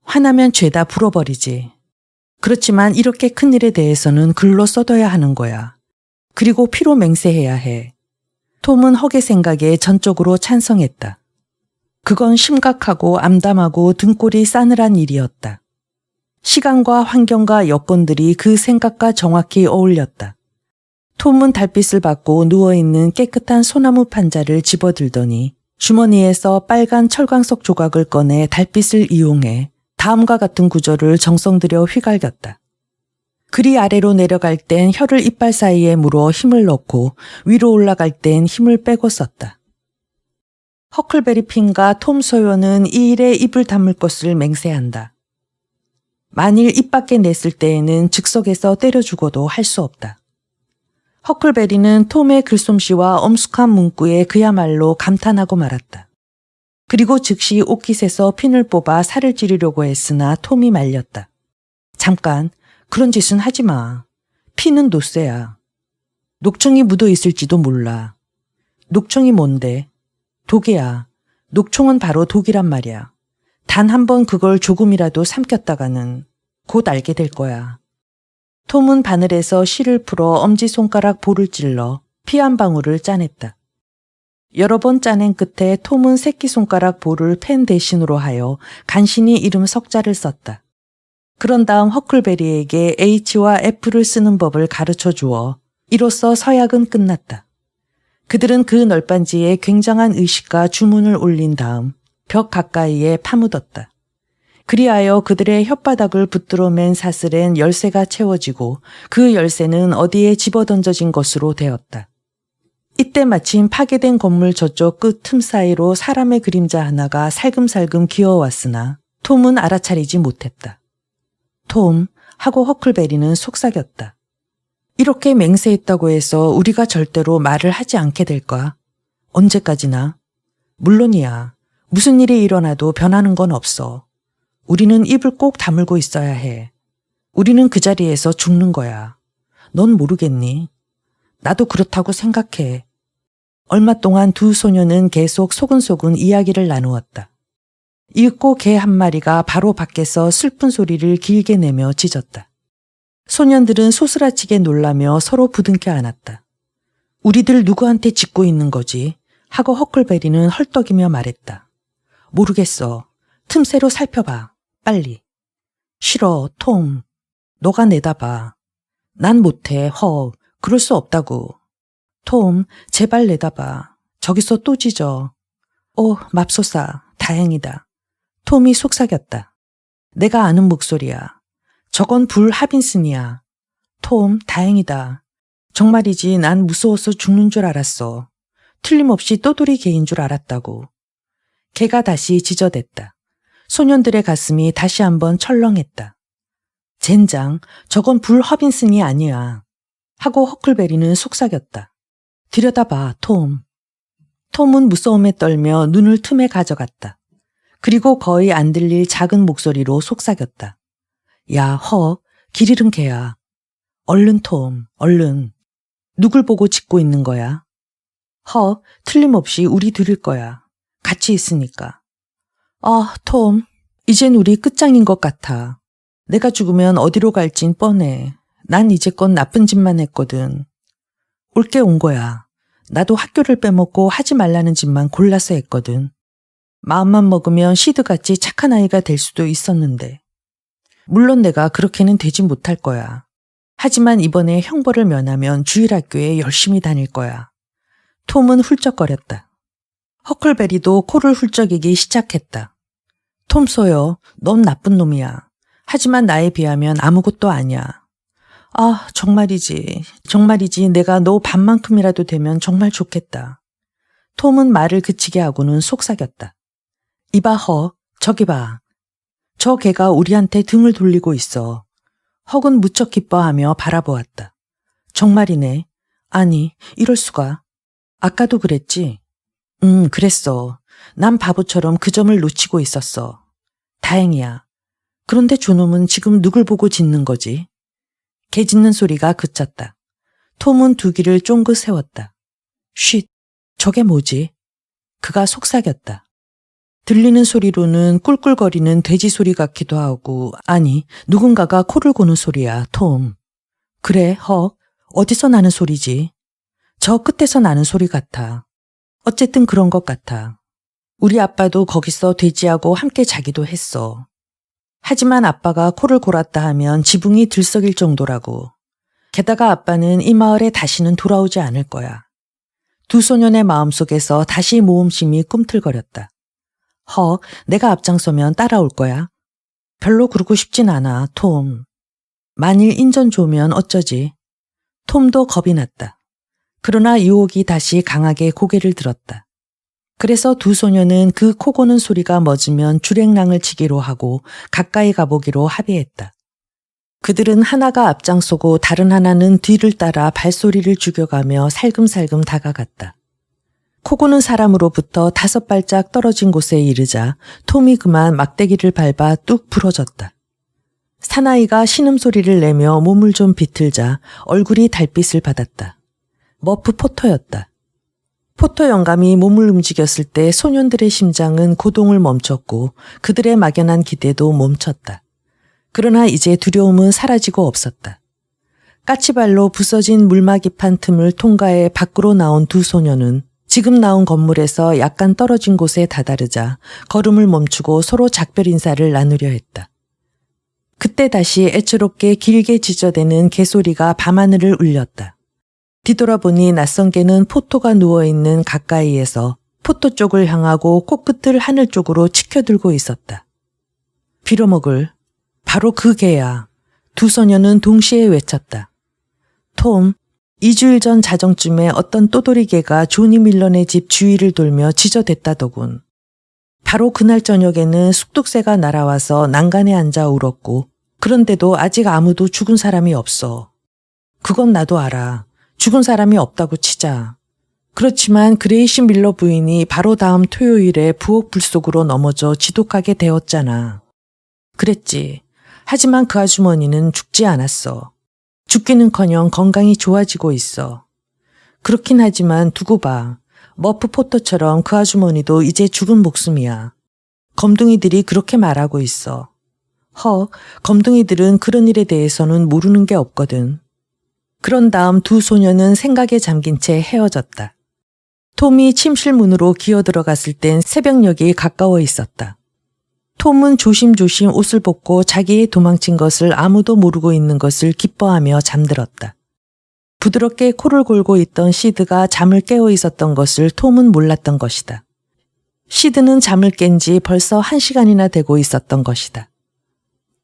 화나면 죄다 불어버리지. 그렇지만 이렇게 큰 일에 대해서는 글로 써둬야 하는 거야. 그리고 피로 맹세해야 해. 톰은 헉의 생각에 전적으로 찬성했다. 그건 심각하고 암담하고 등골이 싸늘한 일이었다. 시간과 환경과 여건들이 그 생각과 정확히 어울렸다. 톰은 달빛을 받고 누워있는 깨끗한 소나무 판자를 집어들더니 주머니에서 빨간 철광석 조각을 꺼내 달빛을 이용해 다음과 같은 구절을 정성 들여 휘갈겼다. 그리 아래로 내려갈 땐 혀를 이빨 사이에 물어 힘을 넣고 위로 올라갈 땐 힘을 빼고 썼다. 허클베리 핀과 톰 소요는 이 일에 입을 다물 것을 맹세한다. 만일 입 밖에 냈을 때에는 즉석에서 때려 죽어도 할 수 없다. 허클베리는 톰의 글솜씨와 엄숙한 문구에 그야말로 감탄하고 말았다. 그리고 즉시 옷깃에서 핀을 뽑아 살을 찌르려고 했으나 톰이 말렸다. 잠깐, 그런 짓은 하지 마. 핀은 노쇠야. 녹청이 묻어 있을지도 몰라. 녹청이 뭔데? 독이야. 녹청은 바로 독이란 말이야. 단 한 번 그걸 조금이라도 삼켰다가는 곧 알게 될 거야. 톰은 바늘에서 실을 풀어 엄지손가락 볼을 찔러 피 한 방울을 짜냈다. 여러 번 짜낸 끝에 톰은 새끼손가락 볼을 펜 대신으로 하여 간신히 이름 석자를 썼다. 그런 다음 허클베리에게 H와 F를 쓰는 법을 가르쳐 주어 이로써 서약은 끝났다. 그들은 그 널빤지에 굉장한 의식과 주문을 올린 다음 벽 가까이에 파묻었다. 그리하여 그들의 혓바닥을 붙들어 맨 사슬엔 열쇠가 채워지고 그 열쇠는 어디에 집어던져진 것으로 되었다. 이때 마침 파괴된 건물 저쪽 끝 틈 사이로 사람의 그림자 하나가 살금살금 기어왔으나 톰은 알아차리지 못했다. 톰, 하고 허클베리는 속삭였다. 이렇게 맹세했다고 해서 우리가 절대로 말을 하지 않게 될까? 언제까지나? 물론이야. 무슨 일이 일어나도 변하는 건 없어. 우리는 입을 꼭 다물고 있어야 해. 우리는 그 자리에서 죽는 거야. 넌 모르겠니? 나도 그렇다고 생각해. 얼마 동안 두 소녀는 계속 소근소근 이야기를 나누었다. 이윽고 개 한 마리가 바로 밖에서 슬픈 소리를 길게 내며 짖었다. 소년들은 소스라치게 놀라며 서로 부둥켜 안았다. 우리들 누구한테 짖고 있는 거지? 하고 허클베리는 헐떡이며 말했다. 모르겠어. 틈새로 살펴봐. 빨리. 싫어, 톰. 너가 내다봐. 난 못해, 그럴 수 없다고. 톰, 제발 내다봐. 저기서 또 짖어. 맙소사. 다행이다. 톰이 속삭였다. 내가 아는 목소리야. 저건 불 하빈슨이야. 톰, 다행이다. 정말이지 난 무서워서 죽는 줄 알았어. 틀림없이 떠돌이 개인 줄 알았다고. 개가 다시 짖어댔다. 소년들의 가슴이 다시 한번 철렁했다. 젠장, 저건 불 허빈슨이 아니야. 하고 허클베리는 속삭였다. 들여다봐, 톰. 톰은 무서움에 떨며 눈을 틈에 가져갔다. 그리고 거의 안 들릴 작은 목소리로 속삭였다. 야, 길 잃은 개야. 얼른 톰, 얼른. 누굴 보고 짖고 있는 거야? 틀림없이 우리 둘일 거야. 같이 있으니까. 톰, 이젠 우리 끝장인 것 같아. 내가 죽으면 어디로 갈진 뻔해. 난 이제껏 나쁜 짓만 했거든. 올게 온 거야. 나도 학교를 빼먹고 하지 말라는 짓만 골라서 했거든. 마음만 먹으면 시드같이 착한 아이가 될 수도 있었는데. 물론 내가 그렇게는 되지 못할 거야. 하지만 이번에 형벌을 면하면 주일학교에 열심히 다닐 거야. 톰은 훌쩍거렸다. 허클베리도 코를 훌쩍이기 시작했다. 톰 소여, 넌 나쁜 놈이야. 하지만 나에 비하면 아무것도 아니야. 정말이지 내가 너 반만큼이라도 되면 정말 좋겠다. 톰은 말을 그치게 하고는 속삭였다. 이봐 저기 봐. 저 개가 우리한테 등을 돌리고 있어. 헉은 무척 기뻐하며 바라보았다. 정말이네. 아니, 이럴 수가. 아까도 그랬지? 그랬어. 난 바보처럼 그 점을 놓치고 있었어. 다행이야. 그런데 저놈은 지금 누굴 보고 짖는 거지? 개 짖는 소리가 그쳤다. 톰은 두 귀를 쫑긋 세웠다. 쉿, 저게 뭐지? 그가 속삭였다. 들리는 소리로는 꿀꿀거리는 돼지 소리 같기도 하고, 아니, 누군가가 코를 고는 소리야, 톰. 그래, 헉, 어디서 나는 소리지? 저 끝에서 나는 소리 같아. 어쨌든 그런 것 같아. 우리 아빠도 거기서 돼지하고 함께 자기도 했어. 하지만 아빠가 코를 골았다 하면 지붕이 들썩일 정도라고. 게다가 아빠는 이 마을에 다시는 돌아오지 않을 거야. 두 소년의 마음속에서 다시 모험심이 꿈틀거렸다. 헉, 내가 앞장서면 따라올 거야. 별로 그러고 싶진 않아, 톰. 만일 인전 좋으면 어쩌지? 톰도 겁이 났다. 그러나 유혹이 다시 강하게 고개를 들었다. 그래서 두 소년은 그 코 고는 소리가 멎으면 주랭랑을 치기로 하고 가까이 가보기로 합의했다. 그들은 하나가 앞장서고 다른 하나는 뒤를 따라 발소리를 죽여가며 살금살금 다가갔다. 코 고는 사람으로부터 5발짝 떨어진 곳에 이르자 톰이 그만 막대기를 밟아 뚝 부러졌다. 사나이가 신음소리를 내며 몸을 좀 비틀자 얼굴이 달빛을 받았다. 머프 포터였다. 포터 영감이 몸을 움직였을 때 소년들의 심장은 고동을 멈췄고 그들의 막연한 기대도 멈췄다. 그러나 이제 두려움은 사라지고 없었다. 까치발로 부서진 물막이판 틈을 통과해 밖으로 나온 두 소년은 지금 나온 건물에서 약간 떨어진 곳에 다다르자 걸음을 멈추고 서로 작별 인사를 나누려 했다. 그때 다시 애처롭게 길게 짖어대는 개소리가 밤하늘을 울렸다. 뒤돌아보니 낯선 개는 포토가 누워있는 가까이에서 포토 쪽을 향하고 코끝을 하늘 쪽으로 치켜들고 있었다. 빌어먹을, 바로 그 개야. 두 소년은 동시에 외쳤다. 톰, 2주일 전 자정쯤에 어떤 또돌이 개가 조니 밀런의 집 주위를 돌며 짖어댔다더군. 바로 그날 저녁에는 쑥둑새가 날아와서 난간에 앉아 울었고 그런데도 아직 아무도 죽은 사람이 없어. 그건 나도 알아. 죽은 사람이 없다고 치자. 그렇지만 그레이시 밀러 부인이 바로 다음 토요일에 부엌 불 속으로 넘어져 지독하게 되었잖아. 그랬지. 하지만 그 아주머니는 죽지 않았어. 죽기는커녕 건강이 좋아지고 있어. 그렇긴 하지만 두고 봐. 머프 포터처럼 그 아주머니도 이제 죽은 목숨이야. 검둥이들이 그렇게 말하고 있어. 검둥이들은 그런 일에 대해서는 모르는 게 없거든. 그런 다음 두 소년은 생각에 잠긴 채 헤어졌다. 톰이 침실 문으로 기어들어갔을 땐 새벽녘이 가까워 있었다. 톰은 조심조심 옷을 벗고 자기의 도망친 것을 아무도 모르고 있는 것을 기뻐하며 잠들었다. 부드럽게 코를 골고 있던 시드가 잠을 깨어 있었던 것을 톰은 몰랐던 것이다. 시드는 잠을 깬 지 벌써 1시간이나 되고 있었던 것이다.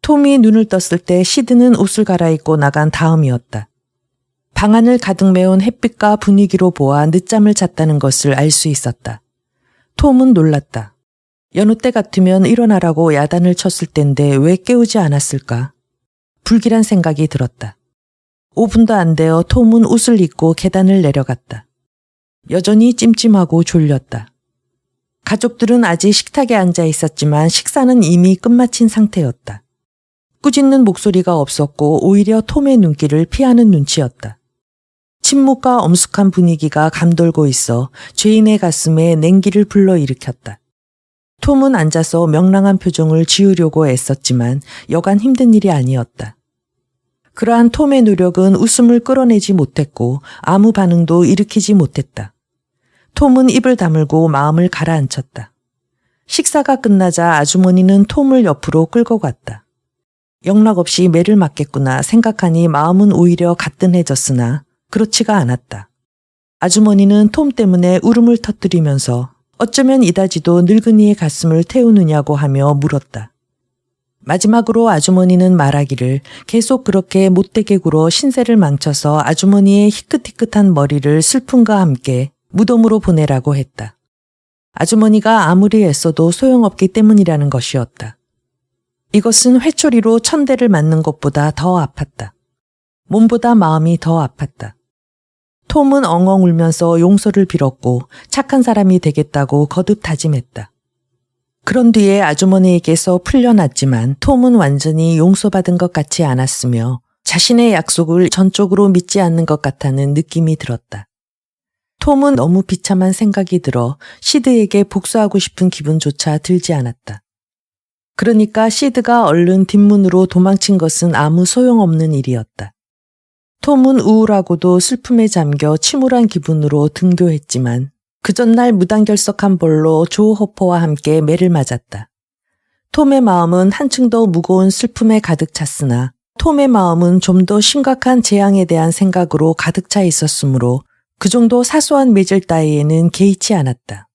톰이 눈을 떴을 때 시드는 옷을 갈아입고 나간 다음이었다. 방안을 가득 메운 햇빛과 분위기로 보아 늦잠을 잤다는 것을 알 수 있었다. 톰은 놀랐다. 여느 때 같으면 일어나라고 야단을 쳤을 텐데 왜 깨우지 않았을까? 불길한 생각이 들었다. 5분도 안 되어 톰은 옷을 입고 계단을 내려갔다. 여전히 찜찜하고 졸렸다. 가족들은 아직 식탁에 앉아 있었지만 식사는 이미 끝마친 상태였다. 꾸짖는 목소리가 없었고 오히려 톰의 눈길을 피하는 눈치였다. 침묵과 엄숙한 분위기가 감돌고 있어 죄인의 가슴에 냉기를 불러일으켰다. 톰은 앉아서 명랑한 표정을 지으려고 애썼지만 여간 힘든 일이 아니었다. 그러한 톰의 노력은 웃음을 끌어내지 못했고 아무 반응도 일으키지 못했다. 톰은 입을 다물고 마음을 가라앉혔다. 식사가 끝나자 아주머니는 톰을 옆으로 끌고 갔다. 영락없이 매를 맞겠구나 생각하니 마음은 오히려 가뜬해졌으나 그렇지가 않았다. 아주머니는 톰 때문에 울음을 터뜨리면서 어쩌면 이다지도 늙은이의 가슴을 태우느냐고 하며 물었다. 마지막으로 아주머니는 말하기를 계속 그렇게 못되게 굴어 신세를 망쳐서 아주머니의 희끗희끗한 머리를 슬픔과 함께 무덤으로 보내라고 했다. 아주머니가 아무리 애써도 소용없기 때문이라는 것이었다. 이것은 회초리로 1000대를 맞는 것보다 더 아팠다. 몸보다 마음이 더 아팠다. 톰은 엉엉 울면서 용서를 빌었고 착한 사람이 되겠다고 거듭 다짐했다. 그런 뒤에 아주머니에게서 풀려났지만 톰은 완전히 용서받은 것 같지 않았으며 자신의 약속을 전적으로 믿지 않는 것 같다는 느낌이 들었다. 톰은 너무 비참한 생각이 들어 시드에게 복수하고 싶은 기분조차 들지 않았다. 그러니까 시드가 얼른 뒷문으로 도망친 것은 아무 소용없는 일이었다. 톰은 우울하고도 슬픔에 잠겨 침울한 기분으로 등교했지만 그 전날 무단결석한 벌로 조 허퍼와 함께 매를 맞았다. 톰의 마음은 한층 더 무거운 슬픔에 가득 찼으나 톰의 마음은 좀 더 심각한 재앙에 대한 생각으로 가득 차 있었으므로 그 정도 사소한 매질 따위에는 개의치 않았다.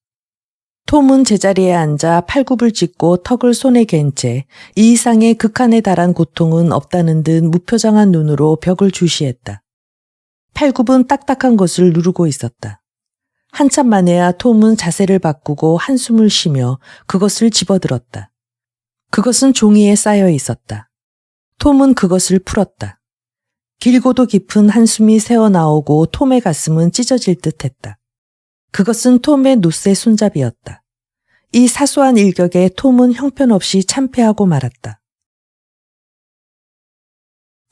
톰은 제자리에 앉아 팔굽을 짚고 턱을 손에 갠 채 이 이상의 극한에 달한 고통은 없다는 듯 무표정한 눈으로 벽을 주시했다. 팔굽은 딱딱한 것을 누르고 있었다. 한참 만에야 톰은 자세를 바꾸고 한숨을 쉬며 그것을 집어들었다. 그것은 종이에 쌓여 있었다. 톰은 그것을 풀었다. 길고도 깊은 한숨이 새어나오고 톰의 가슴은 찢어질 듯했다. 그것은 톰의 노쇠 손잡이였다. 이 사소한 일격에 톰은 형편없이 참패하고 말았다.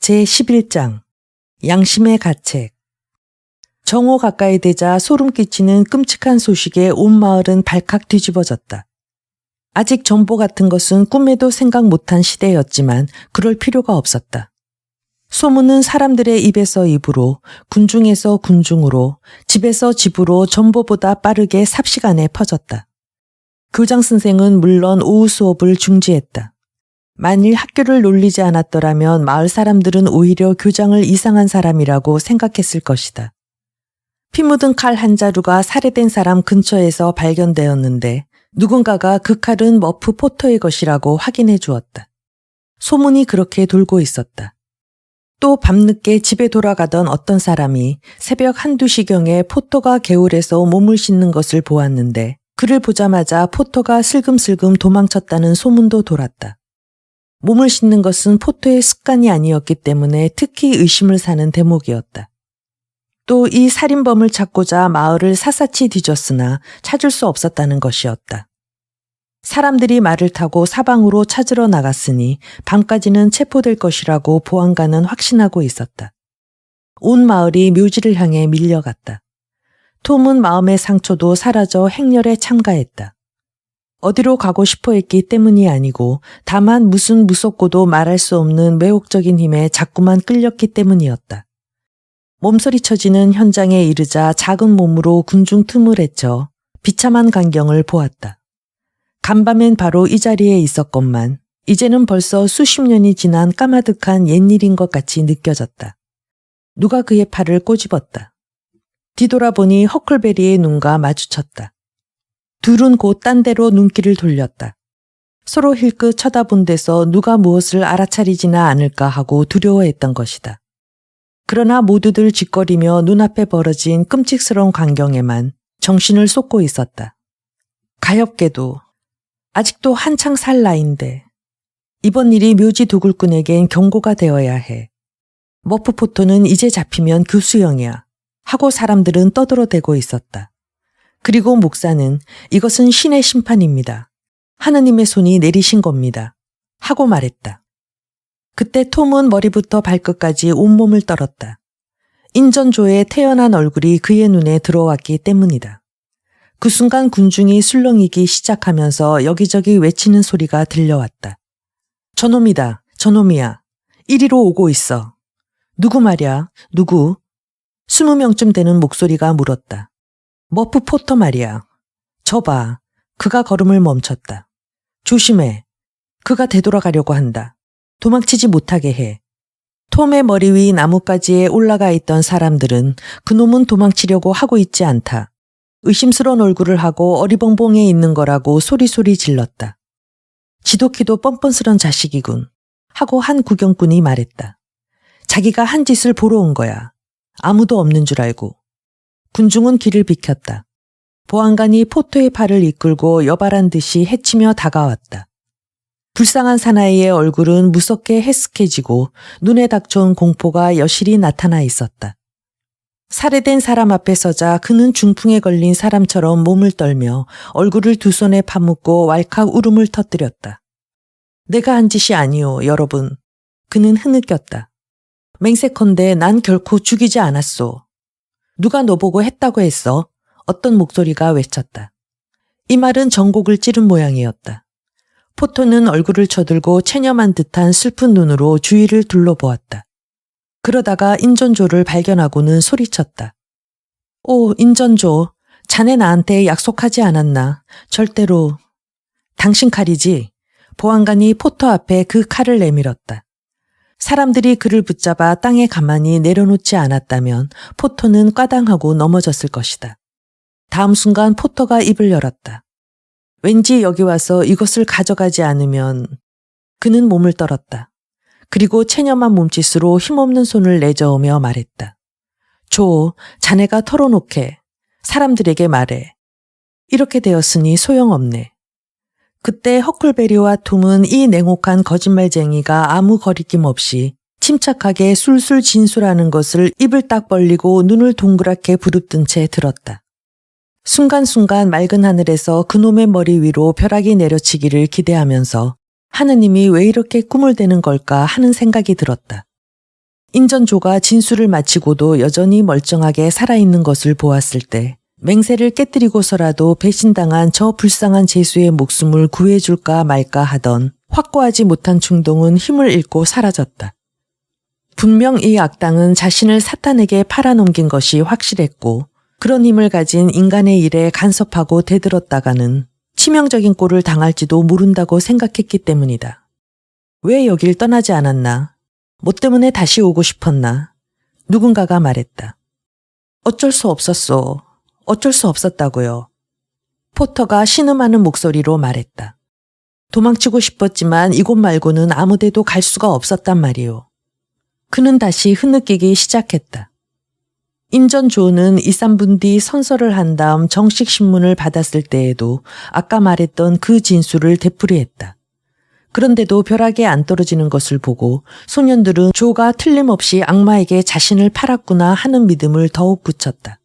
제11장 양심의 가책. 정오 가까이 되자 소름 끼치는 끔찍한 소식에 온 마을은 발칵 뒤집어졌다. 아직 정보 같은 것은 꿈에도 생각 못한 시대였지만 그럴 필요가 없었다. 소문은 사람들의 입에서 입으로, 군중에서 군중으로, 집에서 집으로 전보보다 빠르게 삽시간에 퍼졌다. 교장 선생은 물론 오후 수업을 중지했다. 만일 학교를 놀리지 않았더라면 마을 사람들은 오히려 교장을 이상한 사람이라고 생각했을 것이다. 피 묻은 칼 한 자루가 살해된 사람 근처에서 발견되었는데 누군가가 그 칼은 머프 포터의 것이라고 확인해 주었다. 소문이 그렇게 돌고 있었다. 또 밤늦게 집에 돌아가던 어떤 사람이 새벽 1~2시경에 포터가 개울에서 몸을 씻는 것을 보았는데 그를 보자마자 포터가 슬금슬금 도망쳤다는 소문도 돌았다. 몸을 씻는 것은 포터의 습관이 아니었기 때문에 특히 의심을 사는 대목이었다. 또 이 살인범을 찾고자 마을을 샅샅이 뒤졌으나 찾을 수 없었다는 것이었다. 사람들이 말을 타고 사방으로 찾으러 나갔으니 밤까지는 체포될 것이라고 보안관은 확신하고 있었다. 온 마을이 묘지를 향해 밀려갔다. 톰은 마음의 상처도 사라져 행렬에 참가했다. 어디로 가고 싶어 했기 때문이 아니고 다만 무슨 무섭고도 말할 수 없는 매혹적인 힘에 자꾸만 끌렸기 때문이었다. 몸서리 쳐지는 현장에 이르자 작은 몸으로 군중 틈을 헤쳐 비참한 광경을 보았다. 간밤엔 바로 이 자리에 있었건만 이제는 벌써 수십 년이 지난 까마득한 옛일인 것 같이 느껴졌다. 누가 그의 팔을 꼬집었다. 뒤돌아보니 허클베리의 눈과 마주쳤다. 둘은 곧 딴 데로 눈길을 돌렸다. 서로 힐끗 쳐다본 데서 누가 무엇을 알아차리지나 않을까 하고 두려워했던 것이다. 그러나 모두들 짓거리며 눈앞에 벌어진 끔찍스러운 광경에만 정신을 쏟고 있었다. 가엾게도 아직도 한창 살 나이인데 이번 일이 묘지 도굴꾼에겐 경고가 되어야 해. 머프 포터는 이제 잡히면 교수형이야 하고 사람들은 떠들어대고 있었다. 그리고 목사는 이것은 신의 심판입니다. 하느님의 손이 내리신 겁니다. 하고 말했다. 그때 톰은 머리부터 발끝까지 온몸을 떨었다. 인전조에 태연한 얼굴이 그의 눈에 들어왔기 때문이다. 그 순간 군중이 술렁이기 시작하면서 여기저기 외치는 소리가 들려왔다. 저놈이다. 저놈이야. 이리로 오고 있어. 누구 말이야? 누구? 20명쯤 되는 목소리가 물었다. 머프 포터 말이야. 저 봐. 그가 걸음을 멈췄다. 조심해. 그가 되돌아가려고 한다. 도망치지 못하게 해. 톰의 머리 위 나뭇가지에 올라가 있던 사람들은 그놈은 도망치려고 하고 있지 않다. 의심스러운 얼굴을 하고 어리벙벙해 있는 거라고 소리소리 질렀다. 지독히도 뻔뻔스런 자식이군. 하고 한 구경꾼이 말했다. 자기가 한 짓을 보러 온 거야. 아무도 없는 줄 알고. 군중은 길을 비켰다. 보안관이 포토의 팔을 이끌고 여발한 듯이 해치며 다가왔다. 불쌍한 사나이의 얼굴은 무섭게 해쓱해지고 눈에 닥쳐온 공포가 여실히 나타나 있었다. 살해된 사람 앞에 서자 그는 중풍에 걸린 사람처럼 몸을 떨며 얼굴을 두 손에 파묻고 왈칵 울음을 터뜨렸다. 내가 한 짓이 아니오, 여러분. 그는 흐느꼈다. 맹세컨대 난 결코 죽이지 않았소. 누가 너보고 했다고 했어? 어떤 목소리가 외쳤다. 이 말은 전곡을 찌른 모양이었다. 포토는 얼굴을 쳐들고 체념한 듯한 슬픈 눈으로 주위를 둘러보았다. 그러다가 인전조를 발견하고는 소리쳤다. 오, 인전조, 자네 나한테 약속하지 않았나? 절대로. 당신 칼이지? 보안관이 포토 앞에 그 칼을 내밀었다. 사람들이 그를 붙잡아 땅에 가만히 내려놓지 않았다면 포토는 꽈당하고 넘어졌을 것이다. 다음 순간 포토가 입을 열었다. 왠지 여기 와서 이것을 가져가지 않으면... 그는 몸을 떨었다. 그리고 체념한 몸짓으로 힘없는 손을 내저으며 말했다. 조, 자네가 털어놓게. 사람들에게 말해. 이렇게 되었으니 소용없네. 그때 허클베리와 톰은 이 냉혹한 거짓말쟁이가 아무 거리낌 없이 침착하게 술술 진술하는 것을 입을 딱 벌리고 눈을 동그랗게 부릅뜬 채 들었다. 순간순간 맑은 하늘에서 그놈의 머리 위로 벼락이 내려치기를 기대하면서 하느님이 왜 이렇게 꿈을 대는 걸까 하는 생각이 들었다. 인전조가 진술을 마치고도 여전히 멀쩡하게 살아있는 것을 보았을 때 맹세를 깨뜨리고서라도 배신당한 저 불쌍한 제수의 목숨을 구해줄까 말까 하던 확고하지 못한 충동은 힘을 잃고 사라졌다. 분명 이 악당은 자신을 사탄에게 팔아넘긴 것이 확실했고 그런 힘을 가진 인간의 일에 간섭하고 대들었다가는 치명적인 꼴을 당할지도 모른다고 생각했기 때문이다. 왜 여길 떠나지 않았나? 뭐 때문에 다시 오고 싶었나? 누군가가 말했다. 어쩔 수 없었어. 어쩔 수 없었다고요. 포터가 신음하는 목소리로 말했다. 도망치고 싶었지만 이곳 말고는 아무 데도 갈 수가 없었단 말이오. 그는 다시 흐느끼기 시작했다. 인전 조는 2, 3분 뒤 선서를 한 다음 정식 신문을 받았을 때에도 아까 말했던 그 진술을 되풀이했다. 그런데도 벼락에 안 떨어지는 것을 보고 소년들은 조가 틀림없이 악마에게 자신을 팔았구나 하는 믿음을 더욱 굳혔다.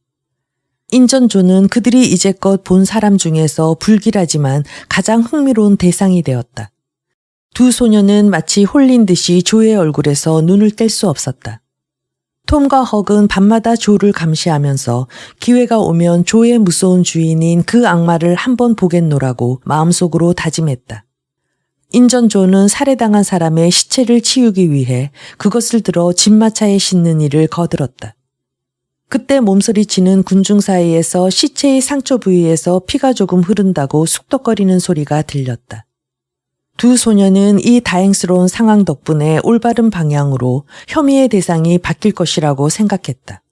인전조는 그들이 이제껏 본 사람 중에서 불길하지만 가장 흥미로운 대상이 되었다. 두 소녀는 마치 홀린 듯이 조의 얼굴에서 눈을 뗄 수 없었다. 톰과 헉은 밤마다 조를 감시하면서 기회가 오면 조의 무서운 주인인 그 악마를 한번 보겠노라고 마음속으로 다짐했다. 인전조는 살해당한 사람의 시체를 치우기 위해 그것을 들어 집마차에 싣는 일을 거들었다. 그때 몸서리치는 군중 사이에서 시체의 상처 부위에서 피가 조금 흐른다고 숙덕거리는 소리가 들렸다. 두 소녀는 이 다행스러운 상황 덕분에 올바른 방향으로 혐의의 대상이 바뀔 것이라고 생각했다.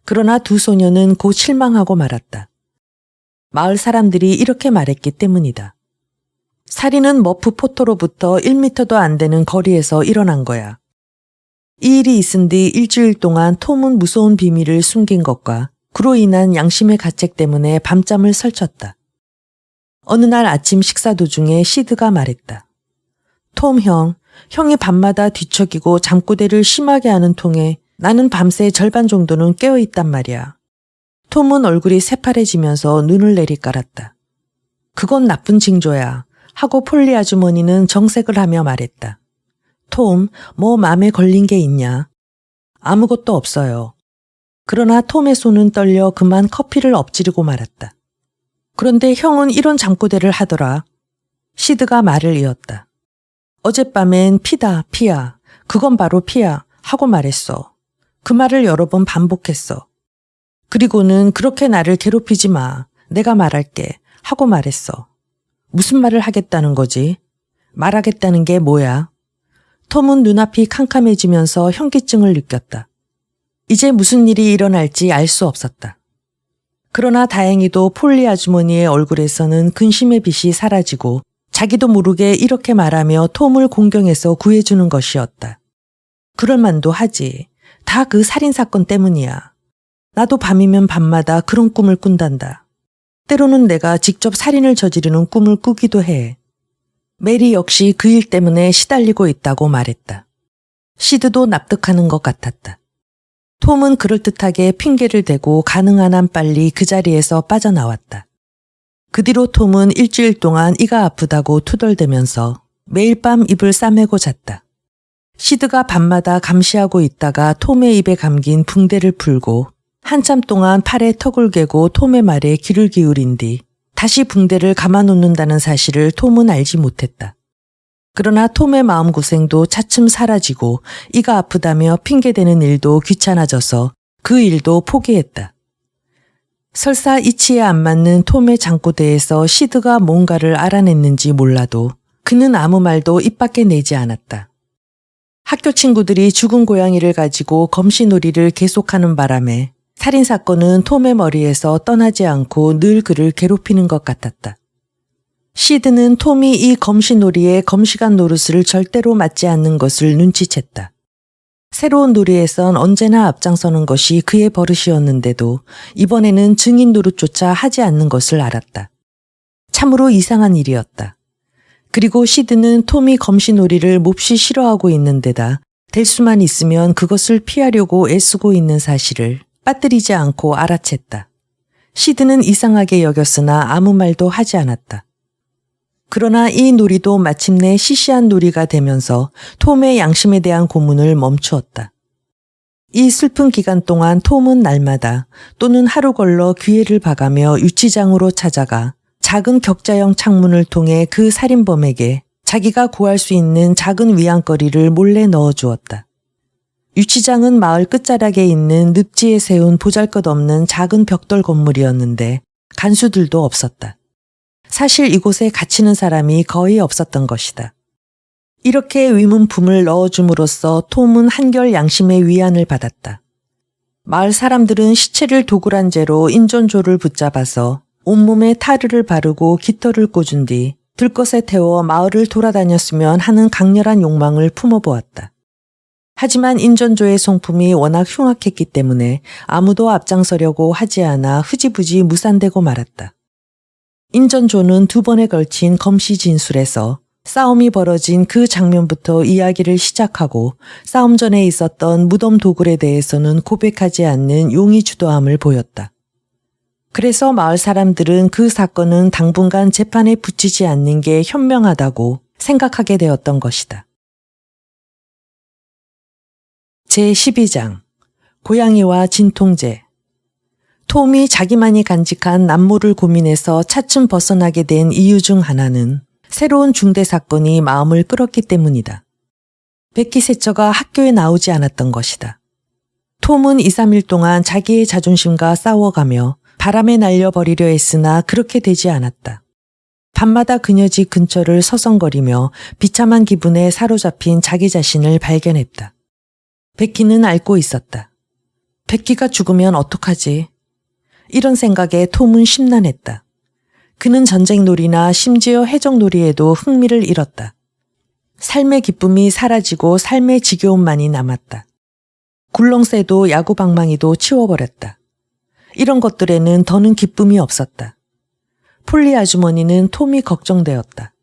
그러나 두 소녀는 곧 실망하고 말았다. 마을 사람들이 이렇게 말했기 때문이다. 살인은 머프 포터로부터 1미터도 안 되는 거리에서 일어난 거야. 이 일이 있은 뒤 일주일 동안 톰은 무서운 비밀을 숨긴 것과 그로 인한 양심의 가책 때문에 밤잠을 설쳤다. 어느 날 아침 식사 도중에 시드가 말했다. 톰 형, 형이 밤마다 뒤척이고 잠꼬대를 심하게 하는 통에 나는 밤새 절반 정도는 깨어있단 말이야. 톰은 얼굴이 새파래지면서 눈을 내리깔았다. 그건 나쁜 징조야 하고 폴리 아주머니는 정색을 하며 말했다. 톰, 뭐 맘에 걸린 게 있냐? 아무것도 없어요. 그러나 톰의 손은 떨려 그만 커피를 엎지르고 말았다. 그런데 형은 이런 잠꼬대를 하더라. 시드가 말을 이었다. 어젯밤엔 피다, 피야. 그건 바로 피야. 하고 말했어. 그 말을 여러 번 반복했어. 그리고는 그렇게 나를 괴롭히지 마. 내가 말할게. 하고 말했어. 무슨 말을 하겠다는 거지? 말하겠다는 게 뭐야? 톰은 눈앞이 캄캄해지면서 현기증을 느꼈다. 이제 무슨 일이 일어날지 알 수 없었다. 그러나 다행히도 폴리 아주머니의 얼굴에서는 근심의 빛이 사라지고 자기도 모르게 이렇게 말하며 톰을 공경해서 구해주는 것이었다. 그럴만도 하지. 다 그 살인사건 때문이야. 나도 밤이면 밤마다 그런 꿈을 꾼단다. 때로는 내가 직접 살인을 저지르는 꿈을 꾸기도 해. 메리 역시 그 일 때문에 시달리고 있다고 말했다. 시드도 납득하는 것 같았다. 톰은 그럴듯하게 핑계를 대고 가능한 한 빨리 그 자리에서 빠져나왔다. 그 뒤로 톰은 일주일 동안 이가 아프다고 투덜대면서 매일 밤 입을 싸매고 잤다. 시드가 밤마다 감시하고 있다가 톰의 입에 감긴 붕대를 풀고 한참 동안 팔에 턱을 괴고 톰의 말에 귀를 기울인 뒤 다시 붕대를 감아놓는다는 사실을 톰은 알지 못했다. 그러나 톰의 마음고생도 차츰 사라지고 이가 아프다며 핑계대는 일도 귀찮아져서 그 일도 포기했다. 설사 이치에 안 맞는 톰의 잠꼬대에서 시드가 뭔가를 알아냈는지 몰라도 그는 아무 말도 입 밖에 내지 않았다. 학교 친구들이 죽은 고양이를 가지고 검시놀이를 계속하는 바람에 살인사건은 톰의 머리에서 떠나지 않고 늘 그를 괴롭히는 것 같았다. 시드는 톰이 이 검시놀이에 검시관 노릇을 절대로 맞지 않는 것을 눈치챘다. 새로운 놀이에선 언제나 앞장서는 것이 그의 버릇이었는데도 이번에는 증인 노릇조차 하지 않는 것을 알았다. 참으로 이상한 일이었다. 그리고 시드는 톰이 검시놀이를 몹시 싫어하고 있는 데다 될 수만 있으면 그것을 피하려고 애쓰고 있는 사실을 빠뜨리지 않고 알아챘다. 시드는 이상하게 여겼으나 아무 말도 하지 않았다. 그러나 이 놀이도 마침내 시시한 놀이가 되면서 톰의 양심에 대한 고문을 멈추었다. 이 슬픈 기간 동안 톰은 날마다 또는 하루 걸러 귀에를 봐가며 유치장으로 찾아가 작은 격자형 창문을 통해 그 살인범에게 자기가 구할 수 있는 작은 위안거리를 몰래 넣어주었다. 유치장은 마을 끝자락에 있는 늪지에 세운 보잘것없는 작은 벽돌 건물이었는데 간수들도 없었다. 사실 이곳에 갇히는 사람이 거의 없었던 것이다. 이렇게 위문품을 넣어줌으로써 톰은 한결 양심의 위안을 받았다. 마을 사람들은 시체를 도굴한 죄로 인존조를 붙잡아서 온몸에 타르를 바르고 깃털을 꽂은 뒤 들것에 태워 마을을 돌아다녔으면 하는 강렬한 욕망을 품어보았다. 하지만 인존조의 성품이 워낙 흉악했기 때문에 아무도 앞장서려고 하지 않아 흐지부지 무산되고 말았다. 인전조는 2번에 걸친 검시 진술에서 싸움이 벌어진 그 장면부터 이야기를 시작하고 싸움 전에 있었던 무덤 도굴에 대해서는 고백하지 않는 용의 주도함을 보였다. 그래서 마을 사람들은 그 사건은 당분간 재판에 붙이지 않는 게 현명하다고 생각하게 되었던 것이다. 제12장 고양이와 진통제. 톰이 자기만이 간직한 남모를 고민해서 차츰 벗어나게 된 이유 중 하나는 새로운 중대 사건이 마음을 끌었기 때문이다. 베키 세처가 학교에 나오지 않았던 것이다. 톰은 2, 3일 동안 자기의 자존심과 싸워가며 바람에 날려버리려 했으나 그렇게 되지 않았다. 밤마다 그녀 집 근처를 서성거리며 비참한 기분에 사로잡힌 자기 자신을 발견했다. 베키는 앓고 있었다. 베키가 죽으면 어떡하지? 이런 생각에 톰은 심란했다. 그는 전쟁놀이나 심지어 해적놀이에도 흥미를 잃었다. 삶의 기쁨이 사라지고 삶의 지겨움만이 남았다. 굴렁쇠도 야구방망이도 치워버렸다. 이런 것들에는 더는 기쁨이 없었다. 폴리 아주머니는 톰이 걱정되었다.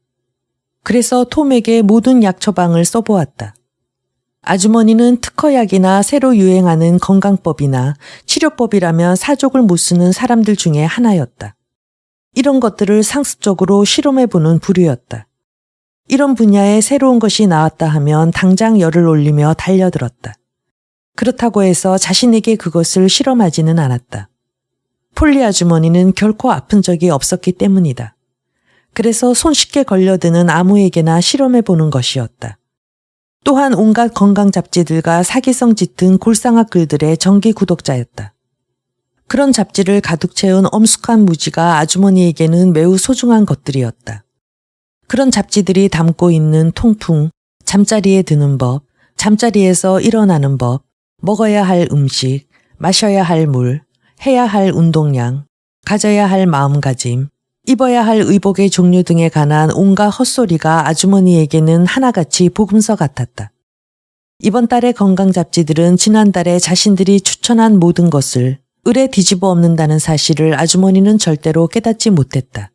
그래서 톰에게 모든 약 처방을 써보았다. 아주머니는 특허약이나 새로 유행하는 건강법이나 치료법이라면 사족을 못 쓰는 사람들 중에 하나였다. 이런 것들을 상습적으로 실험해보는 부류였다. 이런 분야에 새로운 것이 나왔다 하면 당장 열을 올리며 달려들었다. 그렇다고 해서 자신에게 그것을 실험하지는 않았다. 폴리 아주머니는 결코 아픈 적이 없었기 때문이다. 그래서 손쉽게 걸려드는 아무에게나 실험해보는 것이었다. 또한 온갖 건강 잡지들과 사기성 짙은 골상학 글들의 정기 구독자였다. 그런 잡지를 가득 채운 엄숙한 무지가 아주머니에게는 매우 소중한 것들이었다. 그런 잡지들이 담고 있는 통풍, 잠자리에 드는 법, 잠자리에서 일어나는 법, 먹어야 할 음식, 마셔야 할 물, 해야 할 운동량, 가져야 할 마음가짐, 입어야 할 의복의 종류 등에 관한 온갖 헛소리가 아주머니에게는 하나같이 복음서 같았다. 이번 달의 건강 잡지들은 지난달에 자신들이 추천한 모든 것을 을에 뒤집어 엎는다는 사실을 아주머니는 절대로 깨닫지 못했다.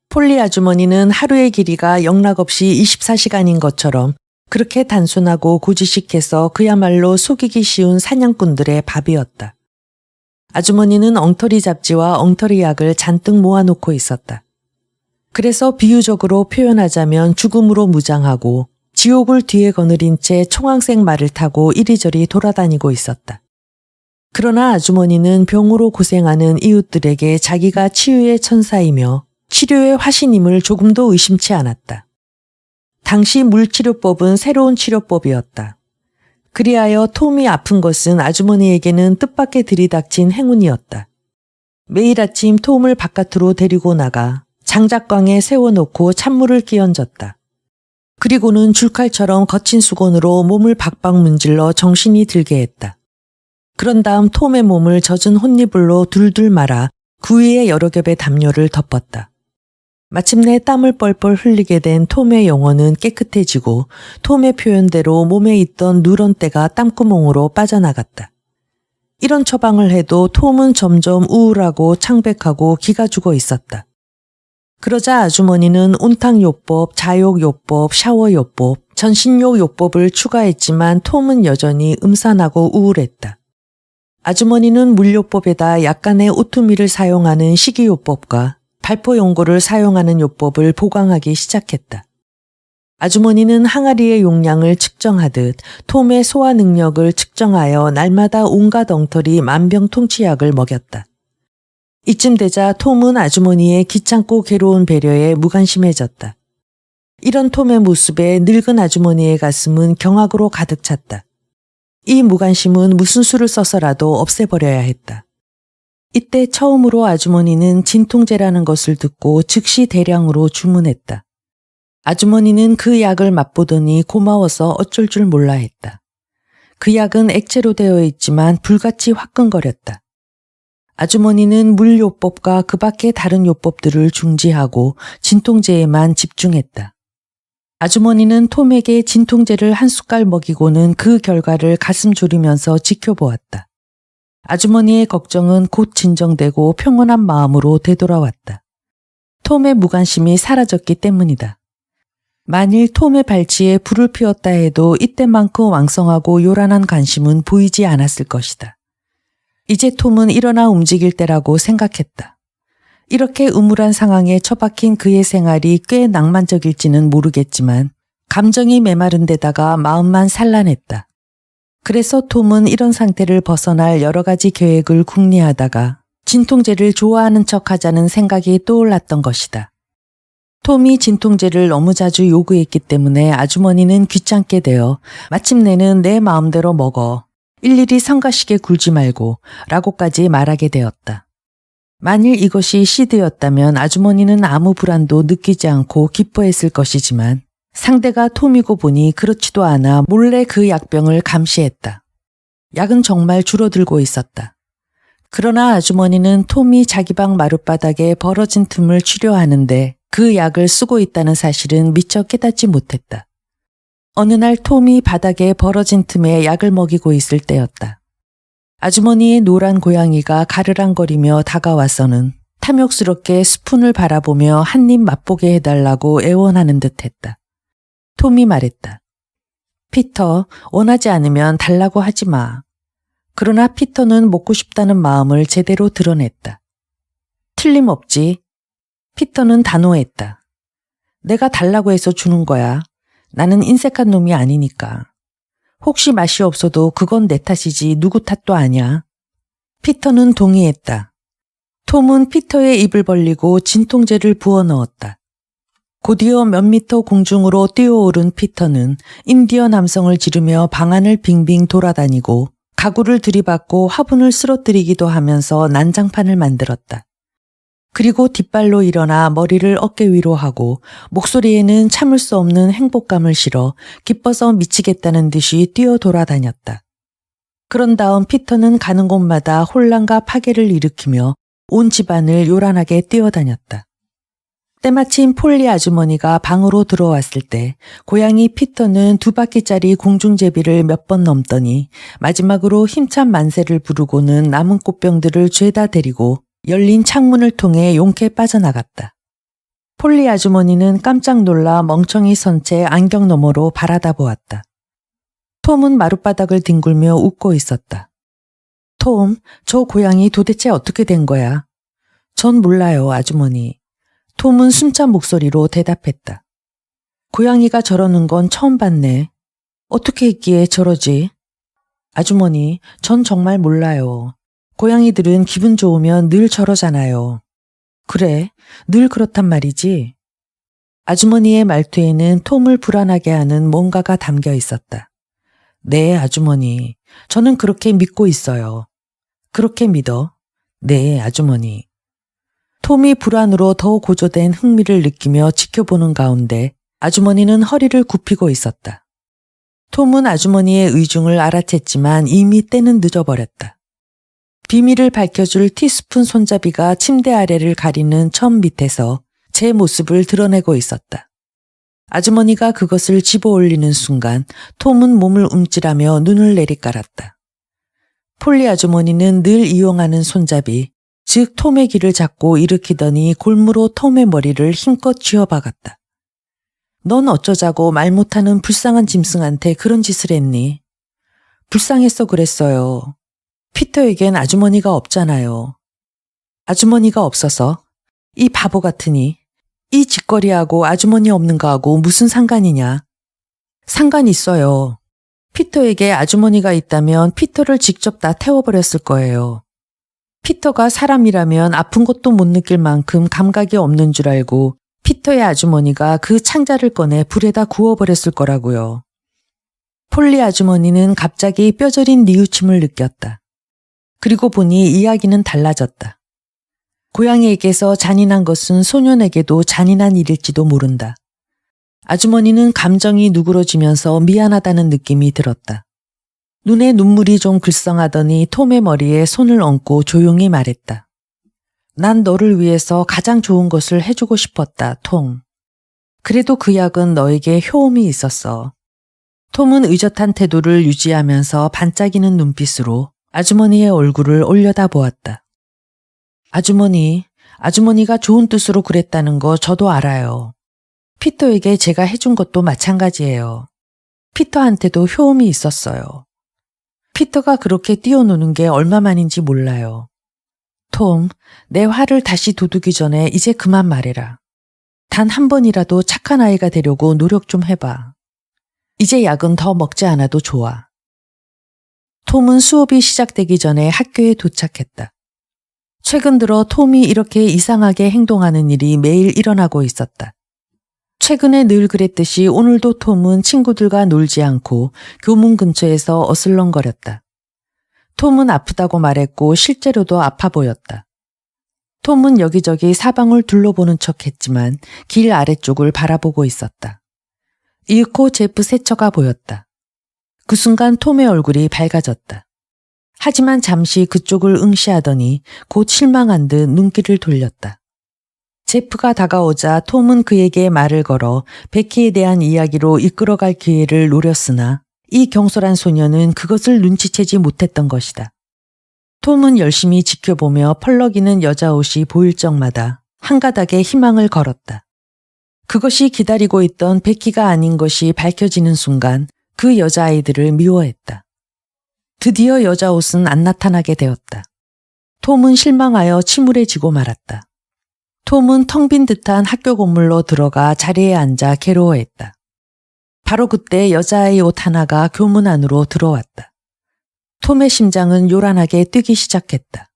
폴리 아주머니는 하루의 길이가 영락없이 24시간인 것처럼 그렇게 단순하고 고지식해서 그야말로 속이기 쉬운 사냥꾼들의 밥이었다. 아주머니는 엉터리 잡지와 엉터리 약을 잔뜩 모아놓고 있었다. 그래서 비유적으로 표현하자면 죽음으로 무장하고 지옥을 뒤에 거느린 채 총황색 말을 타고 이리저리 돌아다니고 있었다. 그러나 아주머니는 병으로 고생하는 이웃들에게 자기가 치유의 천사이며 치료의 화신임을 조금도 의심치 않았다. 당시 물치료법은 새로운 치료법이었다. 그리하여 톰이 아픈 것은 아주머니에게는 뜻밖의 들이닥친 행운이었다. 매일 아침 톰을 바깥으로 데리고 나가 장작광에 세워놓고 찬물을 끼얹었다. 그리고는 줄칼처럼 거친 수건으로 몸을 박박 문질러 정신이 들게 했다. 그런 다음 톰의 몸을 젖은 혼이불로 둘둘 말아 그 위에 여러 겹의 담요를 덮었다. 마침내 땀을 뻘뻘 흘리게 된 톰의 영혼은 깨끗해지고 톰의 표현대로 몸에 있던 누런 때가 땀구멍으로 빠져나갔다. 이런 처방을 해도 톰은 점점 우울하고 창백하고 기가 죽어 있었다. 그러자 아주머니는 온탕요법, 자욕요법, 샤워요법, 전신욕요법을 추가했지만 톰은 여전히 음산하고 우울했다. 아주머니는 물요법에다 약간의 오투미를 사용하는 식이요법과 발포연고를 사용하는 요법을 보강하기 시작했다. 아주머니는 항아리의 용량을 측정하듯 톰의 소화 능력을 측정하여 날마다 온갖 엉터리 만병통치약을 먹였다. 이쯤 되자 톰은 아주머니의 귀찮고 괴로운 배려에 무관심해졌다. 이런 톰의 모습에 늙은 아주머니의 가슴은 경악으로 가득 찼다. 이 무관심은 무슨 수를 써서라도 없애버려야 했다. 이때 처음으로 아주머니는 진통제라는 것을 듣고 즉시 대량으로 주문했다. 아주머니는 그 약을 맛보더니 고마워서 어쩔 줄 몰라 했다. 그 약은 액체로 되어 있지만 불같이 화끈거렸다. 아주머니는 물요법과 그 밖의 다른 요법들을 중지하고 진통제에만 집중했다. 아주머니는 톰에게 진통제를 한 숟갈 먹이고는 그 결과를 가슴 졸이면서 지켜보았다. 아주머니의 걱정은 곧 진정되고 평온한 마음으로 되돌아왔다. 톰의 무관심이 사라졌기 때문이다. 만일 톰의 발치에 불을 피웠다 해도 이때만큼 왕성하고 요란한 관심은 보이지 않았을 것이다. 이제 톰은 일어나 움직일 때라고 생각했다. 이렇게 음울한 상황에 처박힌 그의 생활이 꽤 낭만적일지는 모르겠지만 감정이 메마른 데다가 마음만 산란했다. 그래서 톰은 이런 상태를 벗어날 여러 가지 계획을 궁리하다가 진통제를 좋아하는 척하자는 생각이 떠올랐던 것이다. 톰이 진통제를 너무 자주 요구했기 때문에 아주머니는 귀찮게 되어 마침내는 내 마음대로 먹어. 일일이 성가시게 굴지 말고 라고까지 말하게 되었다. 만일 이것이 시드였다면 아주머니는 아무 불안도 느끼지 않고 기뻐했을 것이지만 상대가 톰이고 보니 그렇지도 않아 몰래 그 약병을 감시했다. 약은 정말 줄어들고 있었다. 그러나 아주머니는 톰이 자기 방 마룻바닥에 벌어진 틈을 치료하는데 그 약을 쓰고 있다는 사실은 미처 깨닫지 못했다. 어느 날 톰이 바닥에 벌어진 틈에 약을 먹이고 있을 때였다. 아주머니의 노란 고양이가 가르랑거리며 다가와서는 탐욕스럽게 스푼을 바라보며 한 입 맛보게 해달라고 애원하는 듯했다. 톰이 말했다. 피터, 원하지 않으면 달라고 하지 마. 그러나 피터는 먹고 싶다는 마음을 제대로 드러냈다. 틀림없지. 피터는 단호했다. 내가 달라고 해서 주는 거야. 나는 인색한 놈이 아니니까. 혹시 맛이 없어도 그건 내 탓이지 누구 탓도 아니야. 피터는 동의했다. 톰은 피터의 입을 벌리고 진통제를 부어 넣었다. 곧이어 몇 미터 공중으로 뛰어오른 피터는 인디어 남성을 지르며 방 안을 빙빙 돌아다니고 가구를 들이받고 화분을 쓰러뜨리기도 하면서 난장판을 만들었다. 그리고 뒷발로 일어나 머리를 어깨 위로 하고 목소리에는 참을 수 없는 행복감을 실어 기뻐서 미치겠다는 듯이 뛰어 돌아다녔다. 그런 다음 피터는 가는 곳마다 혼란과 파괴를 일으키며 온 집안을 요란하게 뛰어다녔다. 때마침 폴리 아주머니가 방으로 들어왔을 때 고양이 피터는 2바퀴짜리 공중제비를 몇 번 넘더니 마지막으로 힘찬 만세를 부르고는 남은 꽃병들을 죄다 데리고 열린 창문을 통해 용케 빠져나갔다. 폴리 아주머니는 깜짝 놀라 멍청이 선 채 안경 너머로 바라다 보았다. 톰은 마룻바닥을 뒹굴며 웃고 있었다. 톰, 저 고양이 도대체 어떻게 된 거야? 전 몰라요, 아주머니. 톰은 숨찬 목소리로 대답했다. 고양이가 저러는 건 처음 봤네. 어떻게 했기에 저러지? 아주머니, 전 정말 몰라요. 고양이들은 기분 좋으면 늘 저러잖아요. 그래, 늘 그렇단 말이지. 아주머니의 말투에는 톰을 불안하게 하는 뭔가가 담겨 있었다. 네, 아주머니. 저는 그렇게 믿고 있어요. 그렇게 믿어? 네, 아주머니. 톰이 불안으로 더 고조된 흥미를 느끼며 지켜보는 가운데 아주머니는 허리를 굽히고 있었다. 톰은 아주머니의 의중을 알아챘지만 이미 때는 늦어버렸다. 비밀을 밝혀줄 티스푼 손잡이가 침대 아래를 가리는 천 밑에서 제 모습을 드러내고 있었다. 아주머니가 그것을 집어올리는 순간 톰은 몸을 움찔하며 눈을 내리깔았다. 폴리 아주머니는 늘 이용하는 손잡이, 즉 톰의 귀를 잡고 일으키더니 골무로 톰의 머리를 힘껏 쥐어박았다. 넌 어쩌자고 말 못하는 불쌍한 짐승한테 그런 짓을 했니? 불쌍해서 그랬어요. 피터에겐 아주머니가 없잖아요. 아주머니가 없어서? 이 바보 같으니. 이 짓거리하고 아주머니 없는 거하고 무슨 상관이냐? 상관 있어요. 피터에게 아주머니가 있다면 피터를 직접 다 태워버렸을 거예요. 피터가 사람이라면 아픈 것도 못 느낄 만큼 감각이 없는 줄 알고 피터의 아주머니가 그 창자를 꺼내 불에다 구워버렸을 거라고요. 폴리 아주머니는 갑자기 뼈저린 뉘우침을 느꼈다. 그리고 보니 이야기는 달라졌다. 고양이에게서 잔인한 것은 소년에게도 잔인한 일일지도 모른다. 아주머니는 감정이 누그러지면서 미안하다는 느낌이 들었다. 눈에 눈물이 좀 글썽하더니 톰의 머리에 손을 얹고 조용히 말했다. 난 너를 위해서 가장 좋은 것을 해주고 싶었다, 톰. 그래도 그 약은 너에게 효험이 있었어. 톰은 의젓한 태도를 유지하면서 반짝이는 눈빛으로 아주머니의 얼굴을 올려다보았다. 아주머니가 좋은 뜻으로 그랬다는 거 저도 알아요. 피터에게 제가 해준 것도 마찬가지예요. 피터한테도 효험이 있었어요. 피터가 그렇게 뛰어노는 게 얼마만인지 몰라요. 톰, 내 화를 다시 돋우기 전에 이제 그만 말해라. 단 한 번이라도 착한 아이가 되려고 노력 좀 해봐. 이제 약은 더 먹지 않아도 좋아. 톰은 수업이 시작되기 전에 학교에 도착했다. 최근 들어 톰이 이렇게 이상하게 행동하는 일이 매일 일어나고 있었다. 최근에 늘 그랬듯이 오늘도 톰은 친구들과 놀지 않고 교문 근처에서 어슬렁거렸다. 톰은 아프다고 말했고 실제로도 아파 보였다. 톰은 여기저기 사방을 둘러보는 척했지만 길 아래쪽을 바라보고 있었다. 이윽고 제프 세처가 보였다. 그 순간 톰의 얼굴이 밝아졌다. 하지만 잠시 그쪽을 응시하더니 곧 실망한 듯 눈길을 돌렸다. 제프가 다가오자 톰은 그에게 말을 걸어 베키에 대한 이야기로 이끌어갈 기회를 노렸으나 이 경솔한 소녀는 그것을 눈치채지 못했던 것이다. 톰은 열심히 지켜보며 펄럭이는 여자 옷이 보일 적마다 한 가닥의 희망을 걸었다. 그것이 기다리고 있던 베키가 아닌 것이 밝혀지는 순간 그 여자아이들을 미워했다. 드디어 여자 옷은 안 나타나게 되었다. 톰은 실망하여 침울해지고 말았다. 톰은 텅 빈 듯한 학교 건물로 들어가 자리에 앉아 괴로워했다. 바로 그때 여자아이 옷 하나가 교문 안으로 들어왔다. 톰의 심장은 요란하게 뛰기 시작했다.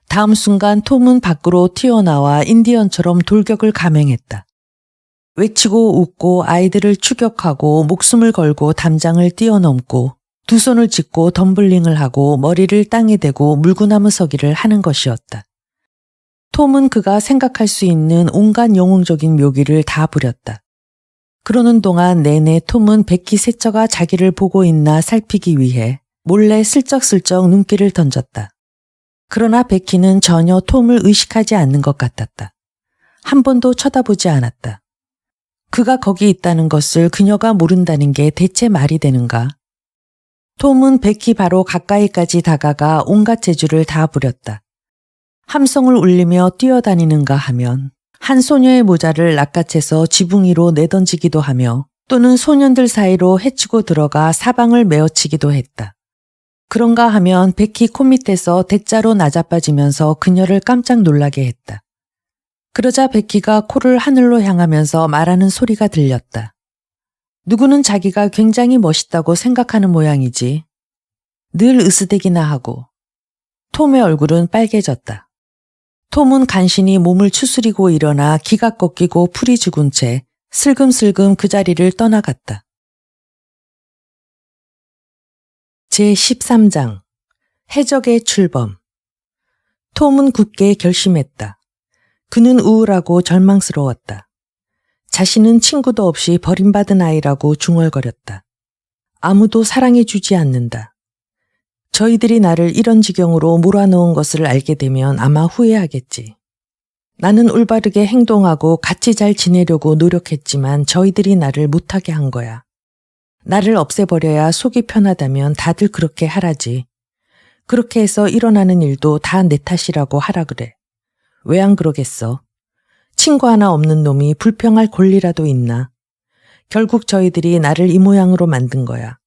다음 순간 톰은 밖으로 튀어나와 인디언처럼 돌격을 감행했다. 외치고 웃고 아이들을 추격하고 목숨을 걸고 담장을 뛰어넘고 두 손을 짚고 덤블링을 하고 머리를 땅에 대고 물구나무 서기를 하는 것이었다. 톰은 그가 생각할 수 있는 온갖 영웅적인 묘기를 다 부렸다. 그러는 동안 내내 톰은 베키 세처가 자기를 보고 있나 살피기 위해 몰래 슬쩍슬쩍 눈길을 던졌다. 그러나 베키는 전혀 톰을 의식하지 않는 것 같았다. 한 번도 쳐다보지 않았다. 그가 거기 있다는 것을 그녀가 모른다는 게 대체 말이 되는가? 톰은 베키 바로 가까이까지 다가가 온갖 재주를 다 부렸다. 함성을 울리며 뛰어다니는가 하면 한 소녀의 모자를 낚아채서 지붕 위로 내던지기도 하며 또는 소년들 사이로 헤치고 들어가 사방을 메어치기도 했다. 그런가 하면 베키 코밑에서 대자로 낮아빠지면서 그녀를 깜짝 놀라게 했다. 그러자 베키가 코를 하늘로 향하면서 말하는 소리가 들렸다. 누구는 자기가 굉장히 멋있다고 생각하는 모양이지. 늘 으스대기나 하고. 톰의 얼굴은 빨개졌다. 톰은 간신히 몸을 추스리고 일어나 기가 꺾이고 풀이 죽은 채 슬금슬금 그 자리를 떠나갔다. 제13장 해적의 출범. 톰은 굳게 결심했다. 그는 우울하고 절망스러웠다. 자신은 친구도 없이 버림받은 아이라고 중얼거렸다. 아무도 사랑해주지 않는다. 저희들이 나를 이런 지경으로 몰아넣은 것을 알게 되면 아마 후회하겠지. 나는 올바르게 행동하고 같이 잘 지내려고 노력했지만 저희들이 나를 못하게 한 거야. 나를 없애버려야 속이 편하다면 다들 그렇게 하라지. 그렇게 해서 일어나는 일도 다 내 탓이라고 하라 그래. 왜 안 그러겠어? 친구 하나 없는 놈이 불평할 권리라도 있나? 결국 저희들이 나를 이 모양으로 만든 거야.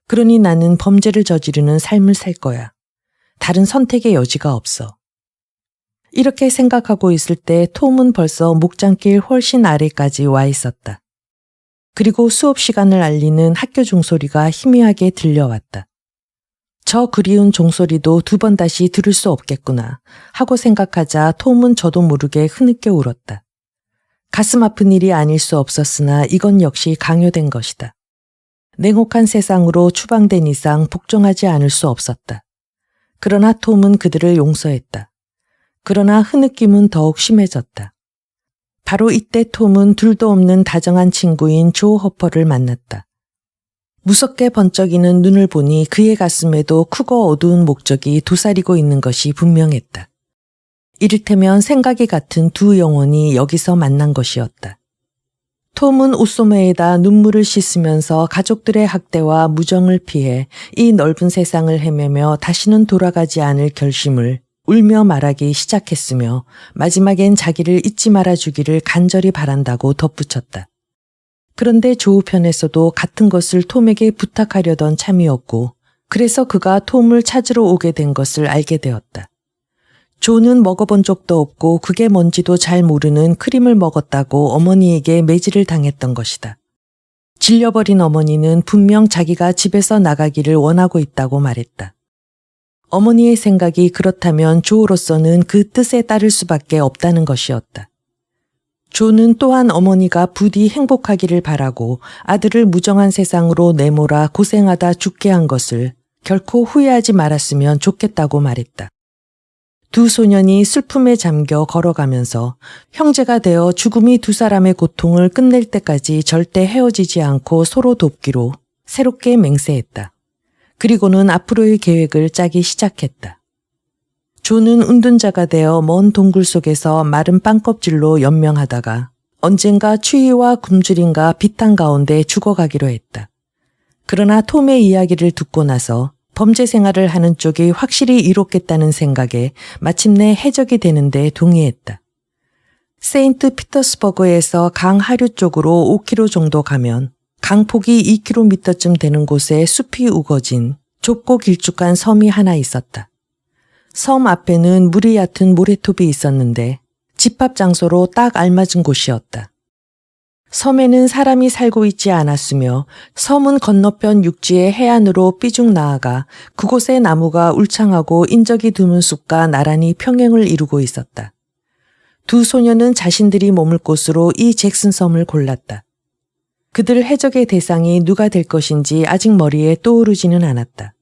그러니 나는 범죄를 저지르는 삶을 살 거야. 다른 선택의 여지가 없어. 이렇게 생각하고 있을 때 톰은 벌써 목장길 훨씬 아래까지 와 있었다. 그리고 수업 시간을 알리는 학교 종소리가 희미하게 들려왔다. 저 그리운 종소리도 2번 다시 들을 수 없겠구나 하고 생각하자 톰은 저도 모르게 흐느껴 울었다. 가슴 아픈 일이 아닐 수 없었으나 이건 역시 강요된 것이다. 냉혹한 세상으로 추방된 이상 복종하지 않을 수 없었다. 그러나 톰은 그들을 용서했다. 그러나 흐느낌은 더욱 심해졌다. 바로 이때 톰은 둘도 없는 다정한 친구인 조 허퍼를 만났다. 무섭게 번쩍이는 눈을 보니 그의 가슴에도 크고 어두운 목적이 도사리고 있는 것이 분명했다. 이를테면 생각이 같은 두 영혼이 여기서 만난 것이었다. 톰은 옷소매에다 눈물을 씻으면서 가족들의 학대와 무정을 피해 이 넓은 세상을 헤매며 다시는 돌아가지 않을 결심을 울며 말하기 시작했으며 마지막엔 자기를 잊지 말아주기를 간절히 바란다고 덧붙였다. 그런데 조우편에서도 같은 것을 톰에게 부탁하려던 참이었고 그래서 그가 톰을 찾으러 오게 된 것을 알게 되었다. 조는 먹어본 적도 없고 그게 뭔지도 잘 모르는 크림을 먹었다고 어머니에게 매질을 당했던 것이다. 질려버린 어머니는 분명 자기가 집에서 나가기를 원하고 있다고 말했다. 어머니의 생각이 그렇다면 조로서는 그 뜻에 따를 수밖에 없다는 것이었다. 조는 또한 어머니가 부디 행복하기를 바라고 아들을 무정한 세상으로 내몰아 고생하다 죽게 한 것을 결코 후회하지 말았으면 좋겠다고 말했다. 두 소년이 슬픔에 잠겨 걸어가면서 형제가 되어 죽음이 두 사람의 고통을 끝낼 때까지 절대 헤어지지 않고 서로 돕기로 새롭게 맹세했다. 그리고는 앞으로의 계획을 짜기 시작했다. 조는 운둔자가 되어 먼 동굴 속에서 마른 빵껍질로 연명하다가 언젠가 추위와 굶주림과 비탄 가운데 죽어가기로 했다. 그러나 톰의 이야기를 듣고 나서 범죄 생활을 하는 쪽이 확실히 이롭겠다는 생각에 마침내 해적이 되는데 동의했다. 세인트 피터스버그에서 강 하류 쪽으로 5km 정도 가면 강폭이 2km쯤 되는 곳에 숲이 우거진 좁고 길쭉한 섬이 하나 있었다. 섬 앞에는 물이 얕은 모래톱이 있었는데 집합 장소로 딱 알맞은 곳이었다. 섬에는 사람이 살고 있지 않았으며 섬은 건너편 육지의 해안으로 삐죽 나아가 그곳의 나무가 울창하고 인적이 드문 숲과 나란히 평행을 이루고 있었다. 두 소년은 자신들이 머물 곳으로 이 잭슨 섬을 골랐다. 그들 해적의 대상이 누가 될 것인지 아직 머리에 떠오르지는 않았다.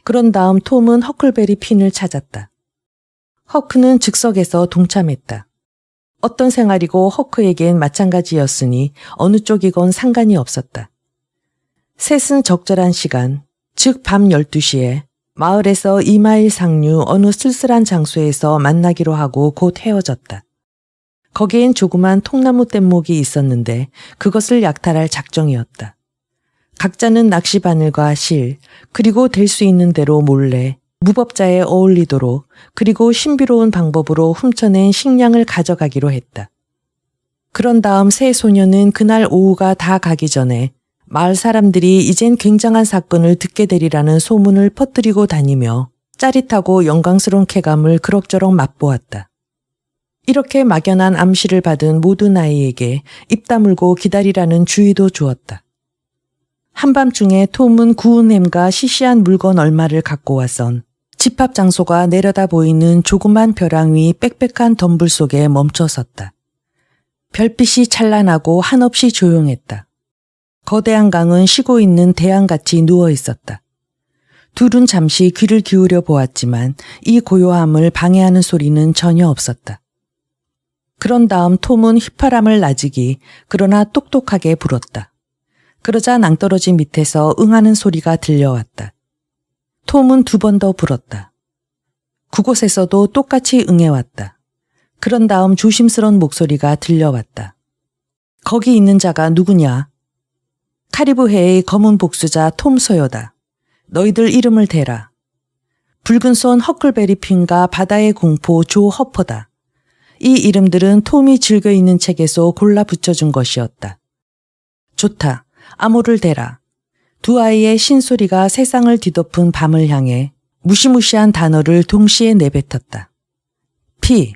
그런 다음 톰은 허클베리 핀을 찾았다. 허크는 즉석에서 동참했다. 어떤 생활이고 허크에겐 마찬가지였으니 어느 쪽이건 상관이 없었다. 셋은 적절한 시간, 즉 밤 12시에 마을에서 2마일 상류 어느 쓸쓸한 장소에서 만나기로 하고 곧 헤어졌다. 거기엔 조그만 통나무 뗏목이 있었는데 그것을 약탈할 작정이었다. 각자는 낚시 바늘과 실, 그리고 될 수 있는 대로 몰래 무법자에 어울리도록 그리고 신비로운 방법으로 훔쳐낸 식량을 가져가기로 했다. 그런 다음 세 소녀는 그날 오후가 다 가기 전에 마을 사람들이 이젠 굉장한 사건을 듣게 되리라는 소문을 퍼뜨리고 다니며 짜릿하고 영광스러운 쾌감을 그럭저럭 맛보았다. 이렇게 막연한 암시를 받은 모든 아이에게 입 다물고 기다리라는 주의도 주었다. 한밤중에 톰은 구운 햄과 시시한 물건 얼마를 갖고 와선 집합 장소가 내려다 보이는 조그만 벼랑 위 빽빽한 덤불 속에 멈춰 섰다. 별빛이 찬란하고 한없이 조용했다. 거대한 강은 쉬고 있는 대양같이 누워 있었다. 둘은 잠시 귀를 기울여 보았지만 이 고요함을 방해하는 소리는 전혀 없었다. 그런 다음 톰은 휘파람을 놔지기 그러나 똑똑하게 불었다. 그러자 낭떠러지 밑에서 응하는 소리가 들려왔다. 톰은 2번 더 불었다. 그곳에서도 똑같이 응해왔다. 그런 다음 조심스러운 목소리가 들려왔다. 거기 있는 자가 누구냐? 카리브해의 검은 복수자 톰 소요다. 너희들 이름을 대라. 붉은 손 허클베리 핀과 바다의 공포 조 허퍼다. 이 이름들은 톰이 즐겨 읽는 책에서 골라 붙여준 것이었다. 좋다. 암호를 대라. 2 아이의 신소리가 세상을 뒤덮은 밤을 향해 무시무시한 단어를 동시에 내뱉었다. 피.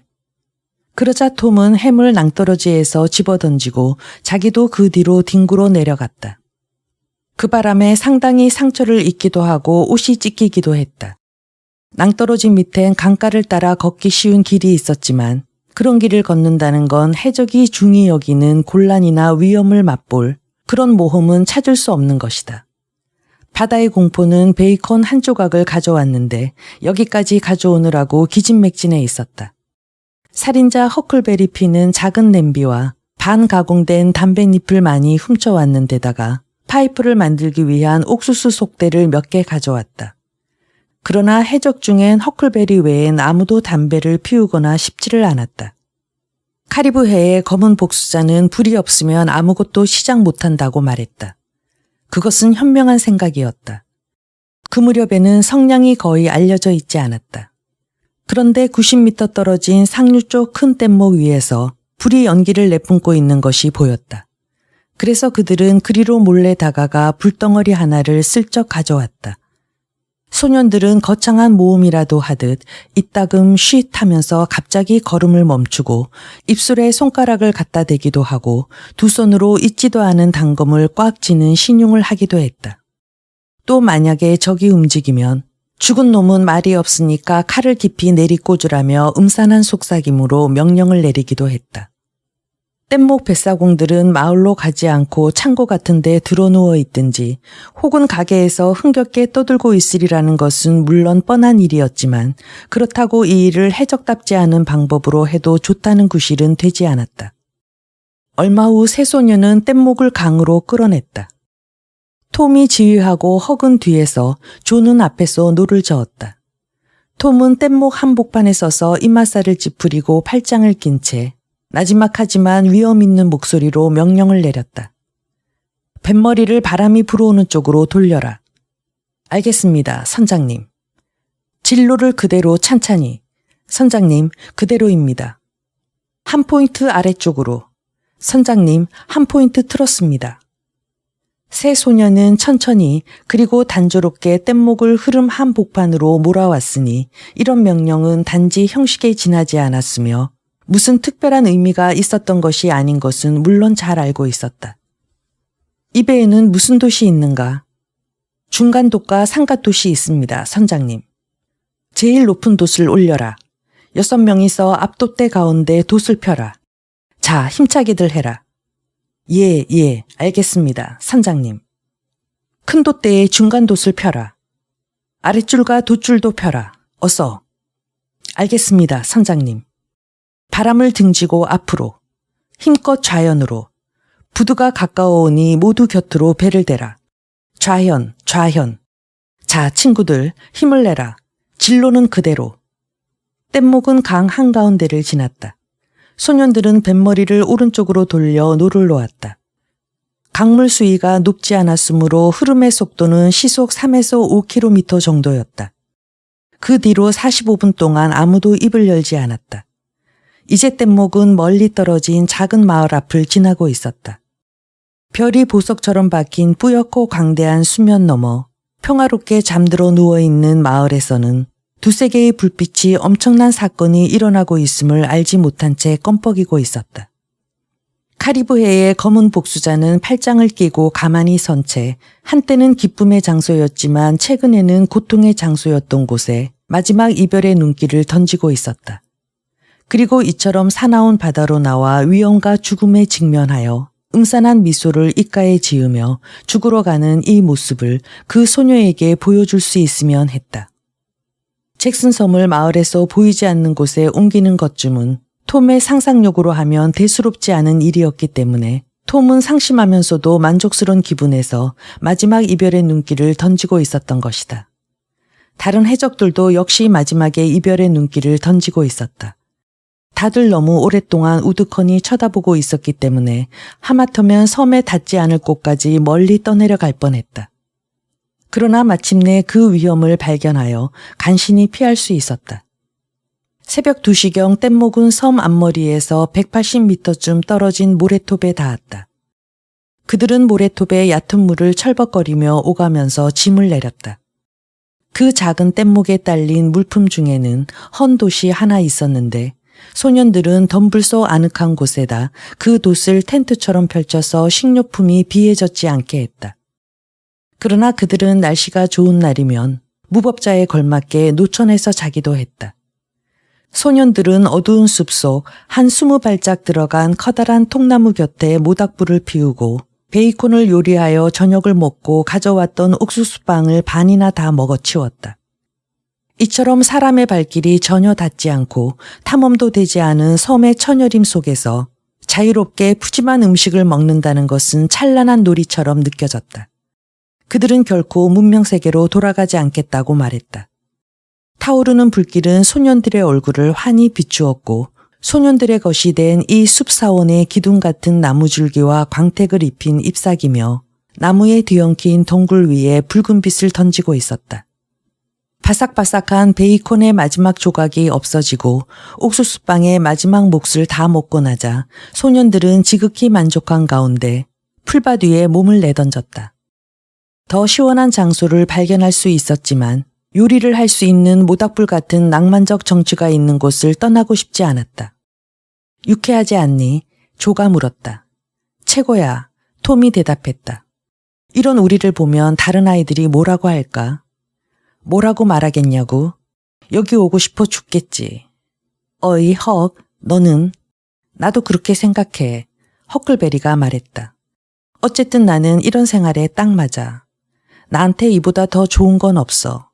그러자 톰은 햄을 낭떠러지에서 집어던지고 자기도 그 뒤로 뒹굴어 내려갔다. 그 바람에 상당히 상처를 입기도 하고 옷이 찢기기도 했다. 낭떠러지 밑엔 강가를 따라 걷기 쉬운 길이 있었지만 그런 길을 걷는다는 건 해적이 중히 여기는 곤란이나 위험을 맛볼 그런 모험은 찾을 수 없는 것이다. 바다의 공포는 베이컨 한 조각을 가져왔는데 여기까지 가져오느라고 기진맥진해 있었다. 살인자 허클베리 피는 작은 냄비와 반가공된 담뱃잎을 많이 훔쳐왔는 데다가 파이프를 만들기 위한 옥수수 속대를 몇 개 가져왔다. 그러나 해적 중엔 허클베리 외엔 아무도 담배를 피우거나 씹지를 않았다. 카리브해의 검은 복수자는 불이 없으면 아무것도 시작 못한다고 말했다. 그것은 현명한 생각이었다. 그 무렵에는 성냥이 거의 알려져 있지 않았다. 그런데 90m 떨어진 상류 쪽 큰 뗏목 위에서 불이 연기를 내뿜고 있는 것이 보였다. 그래서 그들은 그리로 몰래 다가가 불덩어리 하나를 슬쩍 가져왔다. 소년들은 거창한 모험이라도 하듯 이따금 쉿 하면서 갑자기 걸음을 멈추고 입술에 손가락을 갖다 대기도 하고 2 손으로 잊지도 않은 단검을 꽉 쥐는 신용을 하기도 했다. 또 만약에 적이 움직이면 죽은 놈은 말이 없으니까 칼을 깊이 내리꽂으라며 음산한 속삭임으로 명령을 내리기도 했다. 뗏목 뱃사공들은 마을로 가지 않고 창고 같은 데 드러누워 있든지 혹은 가게에서 흥겹게 떠들고 있으리라는 것은 물론 뻔한 일이었지만 그렇다고 이 일을 해적답지 않은 방법으로 해도 좋다는 구실은 되지 않았다. 얼마 후 세 소녀는 뗏목을 강으로 끌어냈다. 톰이 지휘하고 헉은 뒤에서 조는 앞에서 노를 저었다. 톰은 뗏목 한복판에 서서 이마살을 찌푸리고 팔짱을 낀 채 나지막하지만 위험 있는 목소리로 명령을 내렸다. 뱃머리를 바람이 불어오는 쪽으로 돌려라. 알겠습니다, 선장님. 진로를 그대로 찬찬히. 선장님, 그대로입니다. 한 포인트 아래쪽으로. 선장님, 한 포인트 틀었습니다. 세 소녀는 천천히 그리고 단조롭게 뗏목을 흐름 한복판으로 몰아왔으니 이런 명령은 단지 형식에 지나지 않았으며 무슨 특별한 의미가 있었던 것이 아닌 것은 물론 잘 알고 있었다. 이 배에는 무슨 돛이 있는가? 중간돛과 상갓돛이 있습니다, 선장님. 제일 높은 돛을 올려라. 6명이서 앞돛대 가운데 돛을 펴라. 자, 힘차게들 해라. 예, 알겠습니다, 선장님. 큰 돛대에 중간돛을 펴라. 아랫줄과 돛줄도 펴라. 어서. 알겠습니다, 선장님. 바람을 등지고 앞으로, 힘껏 좌현으로, 부두가 가까워오니 모두 곁으로 배를 대라. 좌현. 자, 친구들, 힘을 내라. 진로는 그대로. 뗏목은 강 한가운데를 지났다. 소년들은 뱃머리를 오른쪽으로 돌려 노를 놓았다. 강물 수위가 높지 않았으므로 흐름의 속도는 시속 3에서 5km 정도였다. 그 뒤로 45분 동안 아무도 입을 열지 않았다. 이제 뗏목은 멀리 떨어진 작은 마을 앞을 지나고 있었다. 별이 보석처럼 박힌 뿌옇고 광대한 수면 너머 평화롭게 잠들어 누워있는 마을에서는 2-3 개의 불빛이 엄청난 사건이 일어나고 있음을 알지 못한 채 껌뻑이고 있었다. 카리브해의 검은 복수자는 팔짱을 끼고 가만히 선 채 한때는 기쁨의 장소였지만 최근에는 고통의 장소였던 곳에 마지막 이별의 눈길을 던지고 있었다. 그리고 이처럼 사나운 바다로 나와 위험과 죽음에 직면하여 음산한 미소를 입가에 지으며 죽으러 가는 이 모습을 그 소녀에게 보여줄 수 있으면 했다. 잭슨 섬을 마을에서 보이지 않는 곳에 옮기는 것쯤은 톰의 상상력으로 하면 대수롭지 않은 일이었기 때문에 톰은 상심하면서도 만족스러운 기분에서 마지막 이별의 눈길을 던지고 있었던 것이다. 다른 해적들도 역시 마지막에 이별의 눈길을 던지고 있었다. 다들 너무 오랫동안 우두커니 쳐다보고 있었기 때문에 하마터면 섬에 닿지 않을 곳까지 멀리 떠내려갈 뻔했다. 그러나 마침내 그 위험을 발견하여 간신히 피할 수 있었다. 새벽 2시경 뗏목은 섬 앞머리에서 180m쯤 떨어진 모래톱에 닿았다. 그들은 모래톱에 얕은 물을 철벅거리며 오가면서 짐을 내렸다. 그 작은 뗏목에 딸린 물품 중에는 헌 돛이 하나 있었는데 소년들은 덤불소 아늑한 곳에다 그 돛을 텐트처럼 펼쳐서 식료품이 비해졌지 않게 했다. 그러나 그들은 날씨가 좋은 날이면 무법자에 걸맞게 노천에서 자기도 했다. 소년들은 어두운 숲속 한 20발짝 들어간 커다란 통나무 곁에 모닥불을 피우고 베이컨을 요리하여 저녁을 먹고 가져왔던 옥수수빵을 반이나 다 먹어치웠다. 이처럼 사람의 발길이 전혀 닿지 않고 탐험도 되지 않은 섬의 처녀림 속에서 자유롭게 푸짐한 음식을 먹는다는 것은 찬란한 놀이처럼 느껴졌다. 그들은 결코 문명세계로 돌아가지 않겠다고 말했다. 타오르는 불길은 소년들의 얼굴을 환히 비추었고 소년들의 것이 된 이 숲사원의 기둥 같은 나무줄기와 광택을 입힌 잎사귀며 나무에 뒤엉킨 덩굴 위에 붉은 빛을 던지고 있었다. 바삭바삭한 베이컨의 마지막 조각이 없어지고 옥수수빵의 마지막 몫을 다 먹고 나자 소년들은 지극히 만족한 가운데 풀밭 위에 몸을 내던졌다. 더 시원한 장소를 발견할 수 있었지만 요리를 할 수 있는 모닥불 같은 낭만적 정취가 있는 곳을 떠나고 싶지 않았다. 유쾌하지 않니? 조가 물었다. 최고야. 톰이 대답했다. 이런 우리를 보면 다른 아이들이 뭐라고 할까? 뭐라고 말하겠냐고? 여기 오고 싶어 죽겠지. 어이 헉, 너는? 나도 그렇게 생각해. 허클베리가 말했다. 어쨌든 나는 이런 생활에 딱 맞아. 나한테 이보다 더 좋은 건 없어.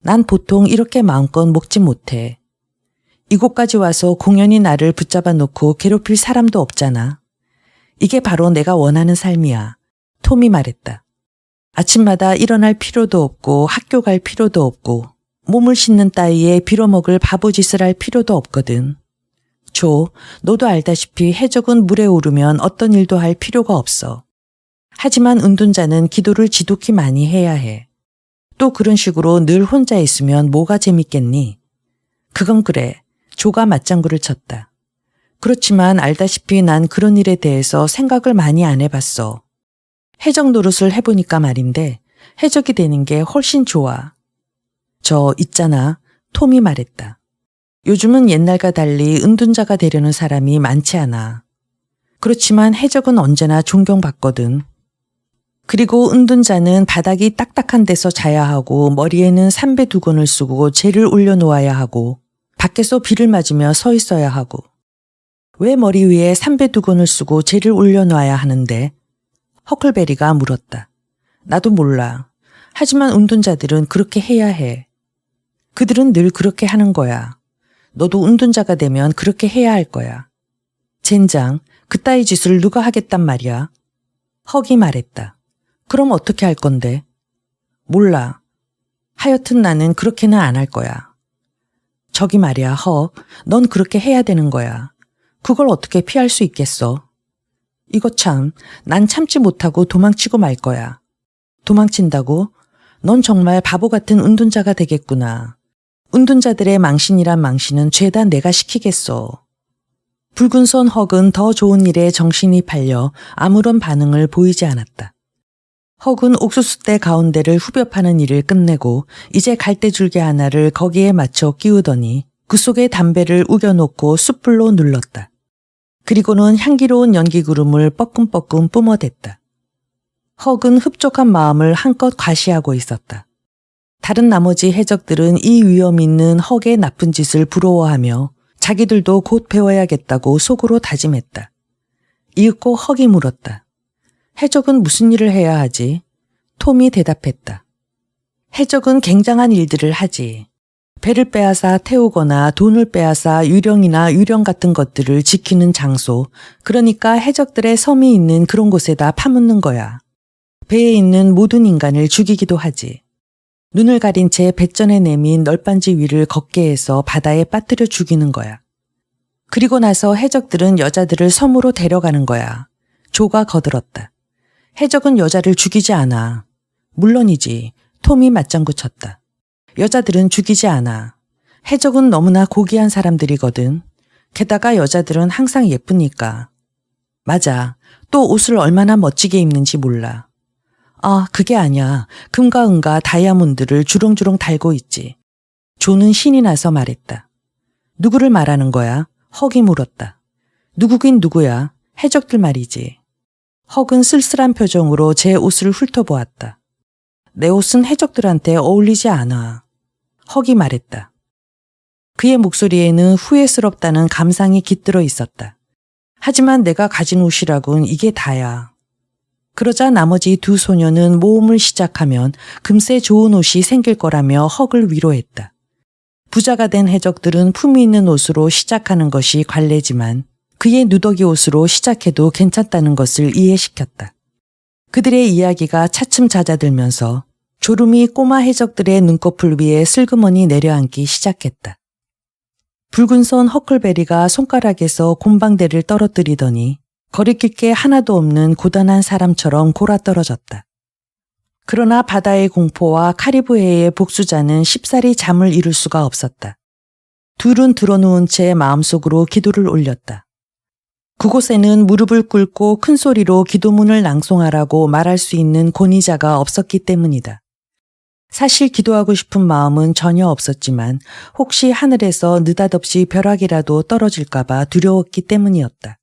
난 보통 이렇게 마음껏 먹지 못해. 이곳까지 와서 공연히 나를 붙잡아 놓고 괴롭힐 사람도 없잖아. 이게 바로 내가 원하는 삶이야. 톰이 말했다. 아침마다 일어날 필요도 없고 학교 갈 필요도 없고 몸을 씻는 따위에 빌어먹을 바보짓을 할 필요도 없거든. 조, 너도 알다시피 해적은 물에 오르면 어떤 일도 할 필요가 없어. 하지만 은둔자는 기도를 지독히 많이 해야 해. 또 그런 식으로 늘 혼자 있으면 뭐가 재밌겠니? 그건 그래. 조가 맞장구를 쳤다. 그렇지만 알다시피 난 그런 일에 대해서 생각을 많이 안 해봤어. 해적 노릇을 해보니까 말인데 해적이 되는 게 훨씬 좋아. 저 있잖아. 톰이 말했다. 요즘은 옛날과 달리 은둔자가 되려는 사람이 많지 않아. 그렇지만 해적은 언제나 존경받거든. 그리고 은둔자는 바닥이 딱딱한 데서 자야 하고 머리에는 삼배 두건을 쓰고 재를 올려놓아야 하고 밖에서 비를 맞으며 서 있어야 하고. 왜 머리 위에 삼배 두건을 쓰고 재를 올려놔야 하는데? 허클베리가 물었다. 나도 몰라. 하지만 은둔자들은 그렇게 해야 해. 그들은 늘 그렇게 하는 거야. 너도 은둔자가 되면 그렇게 해야 할 거야. 젠장, 그따위 짓을 누가 하겠단 말이야? 헉이 말했다. 그럼 어떻게 할 건데? 몰라. 하여튼 나는 그렇게는 안 할 거야. 저기 말이야, 헉. 넌 그렇게 해야 되는 거야. 그걸 어떻게 피할 수 있겠어? 이거 참, 난 참지 못하고 도망치고 말 거야. 도망친다고? 넌 정말 바보 같은 은둔자가 되겠구나. 은둔자들의 망신이란 망신은 죄다 내가 시키겠어. 붉은 손 헉은 더 좋은 일에 정신이 팔려 아무런 반응을 보이지 않았다. 헉은 옥수수대 가운데를 후벼 파는 일을 끝내고 이제 갈대줄기 하나를 거기에 맞춰 끼우더니 그 속에 담배를 우겨놓고 숯불로 눌렀다. 그리고는 향기로운 연기구름을 뻐끔뻐끔 뿜어댔다. 헉은 흡족한 마음을 한껏 과시하고 있었다. 다른 나머지 해적들은 이 위험 있는 헉의 나쁜 짓을 부러워하며 자기들도 곧 배워야겠다고 속으로 다짐했다. 이윽고 헉이 물었다. 해적은 무슨 일을 해야 하지? 톰이 대답했다. 해적은 굉장한 일들을 하지. 배를 빼앗아 태우거나 돈을 빼앗아 유령이나 유령 같은 것들을 지키는 장소, 그러니까 해적들의 섬이 있는 그런 곳에다 파묻는 거야. 배에 있는 모든 인간을 죽이기도 하지. 눈을 가린 채 배전에 내민 널빤지 위를 걷게 해서 바다에 빠뜨려 죽이는 거야. 그리고 나서 해적들은 여자들을 섬으로 데려가는 거야. 조가 거들었다. 해적은 여자를 죽이지 않아. 물론이지. 톰이 맞장구 쳤다. 여자들은 죽이지 않아. 해적은 너무나 고귀한 사람들이거든. 게다가 여자들은 항상 예쁘니까. 맞아. 또 옷을 얼마나 멋지게 입는지 몰라. 아, 그게 아니야. 금과 은과 다이아몬드를 주렁주렁 달고 있지. 조는 신이 나서 말했다. 누구를 말하는 거야? 헉이 물었다. 누구긴 누구야? 해적들 말이지. 헉은 쓸쓸한 표정으로 제 옷을 훑어보았다. 내 옷은 해적들한테 어울리지 않아. 헉이 말했다. 그의 목소리에는 후회스럽다는 감상이 깃들어 있었다. 하지만 내가 가진 옷이라곤 이게 다야. 그러자 나머지 두 소녀는 모험을 시작하면 금세 좋은 옷이 생길 거라며 헉을 위로했다. 부자가 된 해적들은 품위 있는 옷으로 시작하는 것이 관례지만 그의 누더기 옷으로 시작해도 괜찮다는 것을 이해시켰다. 그들의 이야기가 차츰 잦아들면서 졸음이 꼬마 해적들의 눈꺼풀 위에 슬그머니 내려앉기 시작했다. 붉은 손 허클베리가 손가락에서 곰방대를 떨어뜨리더니 거리낄 게 하나도 없는 고단한 사람처럼 골아떨어졌다. 그러나 바다의 공포와 카리브해의 복수자는 쉽사리 잠을 이룰 수가 없었다. 둘은 드러누운 채 마음속으로 기도를 올렸다. 그곳에는 무릎을 꿇고 큰 소리로 기도문을 낭송하라고 말할 수 있는 권위자가 없었기 때문이다. 사실 기도하고 싶은 마음은 전혀 없었지만 혹시 하늘에서 느닷없이 벼락이라도 떨어질까봐 두려웠기 때문이었다.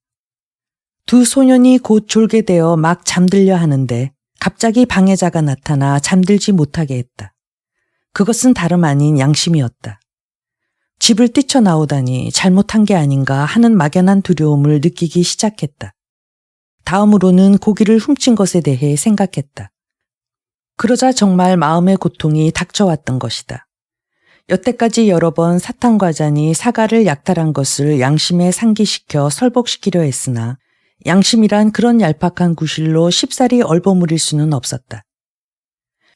두 소년이 곧 졸게 되어 막 잠들려 하는데 갑자기 방해자가 나타나 잠들지 못하게 했다. 그것은 다름 아닌 양심이었다. 집을 뛰쳐나오다니 잘못한 게 아닌가 하는 막연한 두려움을 느끼기 시작했다. 다음으로는 고기를 훔친 것에 대해 생각했다. 그러자 정말 마음의 고통이 닥쳐왔던 것이다. 여태까지 여러 번 사탕과자니 사과를 약탈한 것을 양심에 상기시켜 설복시키려 했으나 양심이란 그런 얄팍한 구실로 쉽사리 얼버무릴 수는 없었다.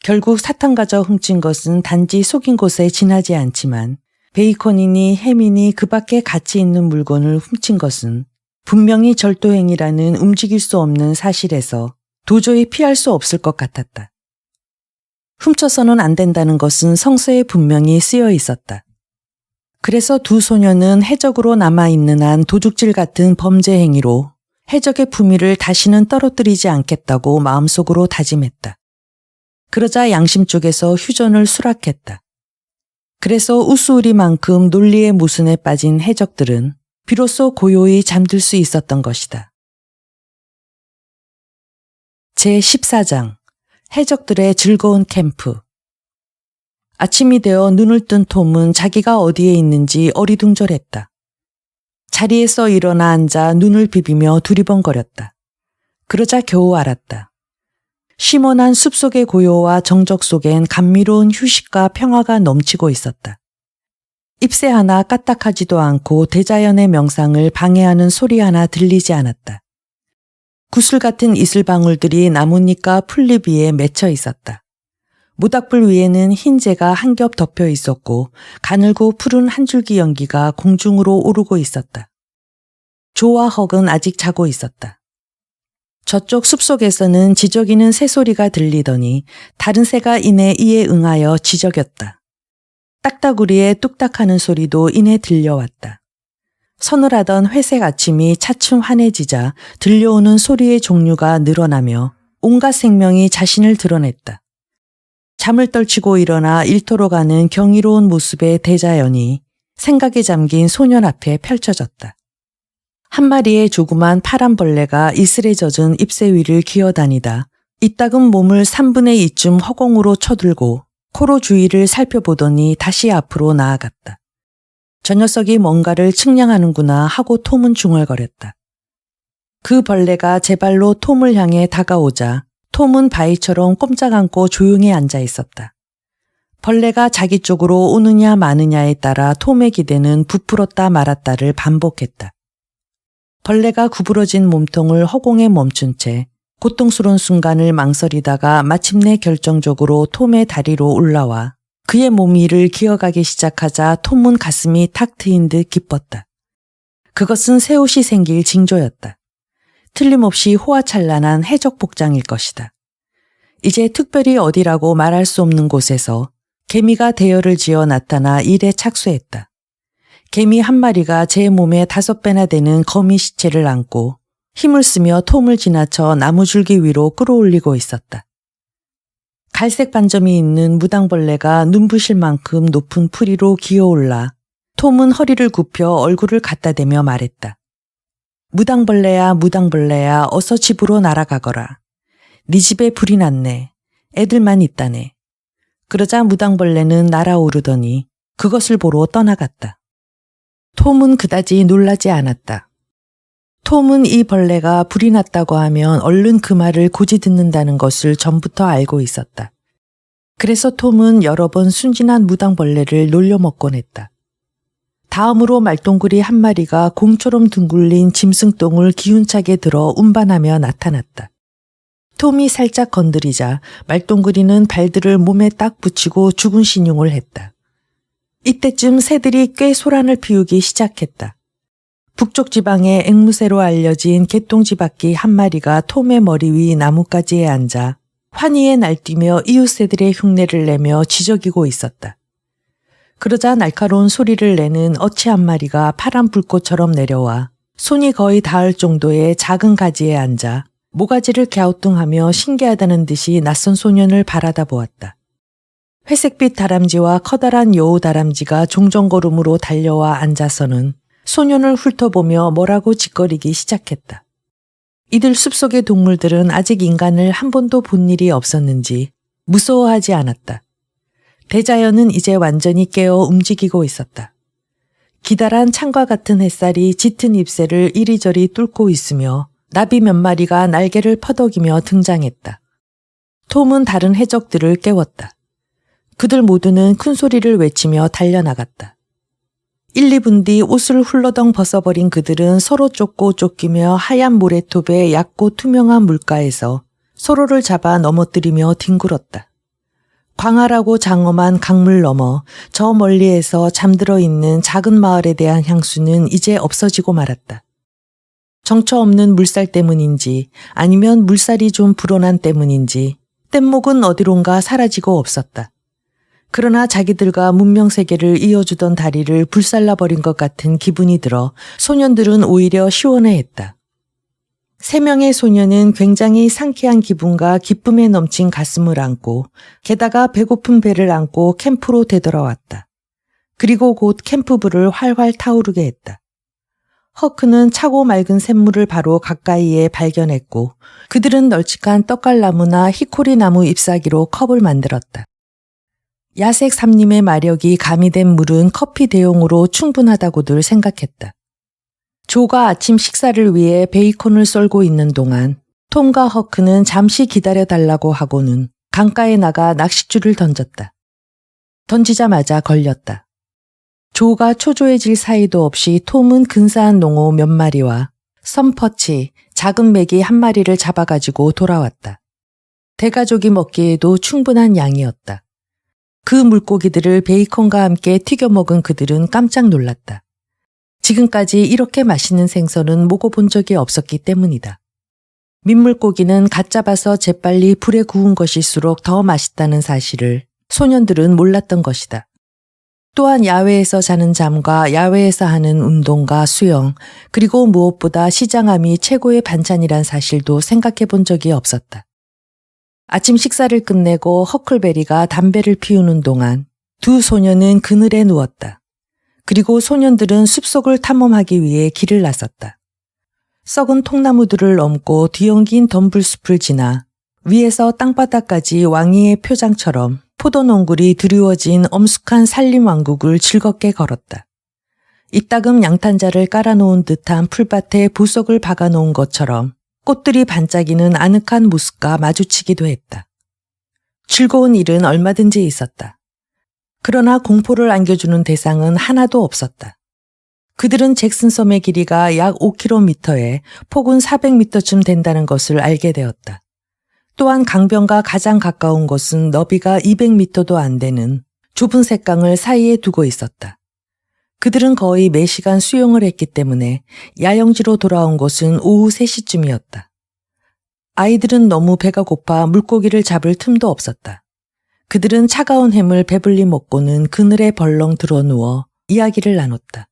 결국 사탕과자 훔친 것은 단지 속인 곳에 지나지 않지만 베이컨이니 햄이니 그 밖에 가치 있는 물건을 훔친 것은 분명히 절도행위라는 움직일 수 없는 사실에서 도저히 피할 수 없을 것 같았다. 훔쳐서는 안 된다는 것은 성서에 분명히 쓰여 있었다. 그래서 두 소녀는 해적으로 남아있는 한 도둑질 같은 범죄 행위로 해적의 품위를 다시는 떨어뜨리지 않겠다고 마음속으로 다짐했다. 그러자 양심 쪽에서 휴전을 수락했다. 그래서 우스우리만큼 논리의 모순에 빠진 해적들은 비로소 고요히 잠들 수 있었던 것이다. 제14장 해적들의 즐거운 캠프. 아침이 되어 눈을 뜬 톰은 자기가 어디에 있는지 어리둥절했다. 자리에서 일어나 앉아 눈을 비비며 두리번거렸다. 그러자 겨우 알았다. 시원한 숲속의 고요와 정적 속엔 감미로운 휴식과 평화가 넘치고 있었다. 잎새 하나 까딱하지도 않고 대자연의 명상을 방해하는 소리 하나 들리지 않았다. 구슬 같은 이슬방울들이 나뭇잎과 풀잎 위에 맺혀 있었다. 모닥불 위에는 흰재가 한 겹 덮여 있었고 가늘고 푸른 한 줄기 연기가 공중으로 오르고 있었다. 조와 헉은 아직 자고 있었다. 저쪽 숲속에서는 지저귀는 새소리가 들리더니 다른 새가 이내 이에 응하여 지저겼다. 딱따구리에 뚝딱하는 소리도 이내 들려왔다. 서늘하던 회색 아침이 차츰 환해지자 들려오는 소리의 종류가 늘어나며 온갖 생명이 자신을 드러냈다. 잠을 떨치고 일어나 일터로 가는 경이로운 모습의 대자연이 생각에 잠긴 소년 앞에 펼쳐졌다. 한 마리의 조그만 파란 벌레가 이슬에 젖은 잎새 위를 기어다니다 이따금 몸을 3분의 2쯤 허공으로 쳐들고 코로 주위를 살펴보더니 다시 앞으로 나아갔다. 저 녀석이 뭔가를 측량하는구나 하고 톰은 중얼거렸다. 그 벌레가 제 발로 톰을 향해 다가오자 톰은 바위처럼 꼼짝 않고 조용히 앉아 있었다. 벌레가 자기 쪽으로 오느냐 마느냐에 따라 톰의 기대는 부풀었다 말았다를 반복했다. 벌레가 구부러진 몸통을 허공에 멈춘 채 고통스러운 순간을 망설이다가 마침내 결정적으로 톰의 다리로 올라와 그의 몸 위를 기어가기 시작하자 톰은 가슴이 탁 트인 듯 기뻤다. 그것은 새 옷이 생길 징조였다. 틀림없이 호화찬란한 해적 복장일 것이다. 이제 특별히 어디라고 말할 수 없는 곳에서 개미가 대열을 지어 나타나 일에 착수했다. 개미 한 마리가 제 몸의 5배나 되는 거미 시체를 안고 힘을 쓰며 톰을 지나쳐 나무줄기 위로 끌어올리고 있었다. 갈색 반점이 있는 무당벌레가 눈부실 만큼 높은 풀이로 기어올라 톰은 허리를 굽혀 얼굴을 갖다 대며 말했다. 무당벌레야 무당벌레야 어서 집으로 날아가거라. 네 집에 불이 났네. 애들만 있다네. 그러자 무당벌레는 날아오르더니 그것을 보러 떠나갔다. 톰은 그다지 놀라지 않았다. 톰은 이 벌레가 불이 났다고 하면 얼른 그 말을 고지 듣는다는 것을 전부터 알고 있었다. 그래서 톰은 여러 번 순진한 무당벌레를 놀려먹곤 했다. 다음으로 말똥구리 한 마리가 공처럼 둥글린 짐승똥을 기운차게 들어 운반하며 나타났다. 톰이 살짝 건드리자 말똥구리는 발들을 몸에 딱 붙이고 죽은 신용을 했다. 이때쯤 새들이 꽤 소란을 피우기 시작했다. 북쪽 지방의 앵무새로 알려진 개똥쥐바퀴 한 마리가 톰의 머리 위 나뭇가지에 앉아 환희에 날뛰며 이웃새들의 흉내를 내며 지저귀고 있었다. 그러자 날카로운 소리를 내는 어치 한 마리가 파란 불꽃처럼 내려와 손이 거의 닿을 정도의 작은 가지에 앉아 모가지를 갸우뚱하며 신기하다는 듯이 낯선 소년을 바라다 보았다. 회색빛 다람쥐와 커다란 여우 다람쥐가 종전걸음으로 달려와 앉아서는 소년을 훑어보며 뭐라고 짓거리기 시작했다. 이들 숲속의 동물들은 아직 인간을 한 번도 본 일이 없었는지 무서워하지 않았다. 대자연은 이제 완전히 깨어 움직이고 있었다. 기다란 창과 같은 햇살이 짙은 잎새를 이리저리 뚫고 있으며 나비 몇 마리가 날개를 퍼덕이며 등장했다. 톰은 다른 해적들을 깨웠다. 그들 모두는 큰 소리를 외치며 달려나갔다. 1, 2분 뒤 옷을 훌러덩 벗어버린 그들은 서로 쫓고 쫓기며 하얀 모래톱의 얕고 투명한 물가에서 서로를 잡아 넘어뜨리며 뒹굴었다. 광활하고 장엄한 강물 너머 저 멀리에서 잠들어 있는 작은 마을에 대한 향수는 이제 없어지고 말았다. 정처 없는 물살 때문인지 아니면 물살이 좀 불어난 때문인지 뗏목은 어디론가 사라지고 없었다. 그러나 자기들과 문명세계를 이어주던 다리를 불살라버린 것 같은 기분이 들어 소년들은 오히려 시원해했다. 3명의 소년은 굉장히 상쾌한 기분과 기쁨에 넘친 가슴을 안고 게다가 배고픈 배를 안고 캠프로 되돌아왔다. 그리고 곧 캠프불을 활활 타오르게 했다. 허크는 차고 맑은 샘물을 바로 가까이에 발견했고 그들은 널찍한 떡갈나무나 히코리나무 잎사귀로 컵을 만들었다. 야색 삼림의 마력이 가미된 물은 커피 대용으로 충분하다고들 생각했다. 조가 아침 식사를 위해 베이컨을 썰고 있는 동안 톰과 허크는 잠시 기다려달라고 하고는 강가에 나가 낚싯줄을 던졌다. 던지자마자 걸렸다. 조가 초조해질 사이도 없이 톰은 근사한 농어 몇 마리와 섬퍼치, 작은 메기 한 마리를 잡아가지고 돌아왔다. 대가족이 먹기에도 충분한 양이었다. 그 물고기들을 베이컨과 함께 튀겨 먹은 그들은 깜짝 놀랐다. 지금까지 이렇게 맛있는 생선은 먹어본 적이 없었기 때문이다. 민물고기는 갓 잡아서 재빨리 불에 구운 것일수록 더 맛있다는 사실을 소년들은 몰랐던 것이다. 또한 야외에서 자는 잠과 야외에서 하는 운동과 수영, 그리고 무엇보다 시장함이 최고의 반찬이란 사실도 생각해 본 적이 없었다. 아침 식사를 끝내고 허클베리가 담배를 피우는 동안 두 소년은 그늘에 누웠다. 그리고 소년들은 숲속을 탐험하기 위해 길을 나섰다. 썩은 통나무들을 넘고 뒤엉긴 덤불숲을 지나 위에서 땅바닥까지 왕이의 표장처럼 포도농굴이 드리워진 엄숙한 산림왕국을 즐겁게 걸었다. 이따금 양탄자를 깔아놓은 듯한 풀밭에 보석을 박아놓은 것처럼 꽃들이 반짝이는 아늑한 모습과 마주치기도 했다. 즐거운 일은 얼마든지 있었다. 그러나 공포를 안겨주는 대상은 하나도 없었다. 그들은 잭슨섬의 길이가 약 5km에 폭은 400m쯤 된다는 것을 알게 되었다. 또한 강변과 가장 가까운 곳은 너비가 200m도 안 되는 좁은 샛강을 사이에 두고 있었다. 그들은 거의 매시간 수영을 했기 때문에 야영지로 돌아온 것은 오후 3시쯤이었다. 아이들은 너무 배가 고파 물고기를 잡을 틈도 없었다. 그들은 차가운 햄을 배불리 먹고는 그늘에 벌렁 드러누워 이야기를 나눴다.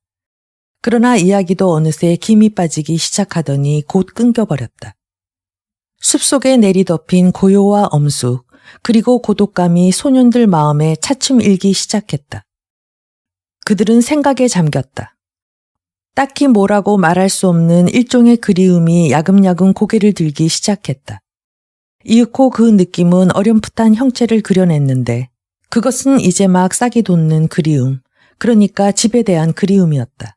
그러나 이야기도 어느새 김이 빠지기 시작하더니 곧 끊겨버렸다. 숲속에 내리덮인 고요와 엄숙, 그리고 고독감이 소년들 마음에 차츰 일기 시작했다. 그들은 생각에 잠겼다. 딱히 뭐라고 말할 수 없는 일종의 그리움이 야금야금 고개를 들기 시작했다. 이윽고 그 느낌은 어렴풋한 형체를 그려냈는데 그것은 이제 막 싹이 돋는 그리움, 그러니까 집에 대한 그리움이었다.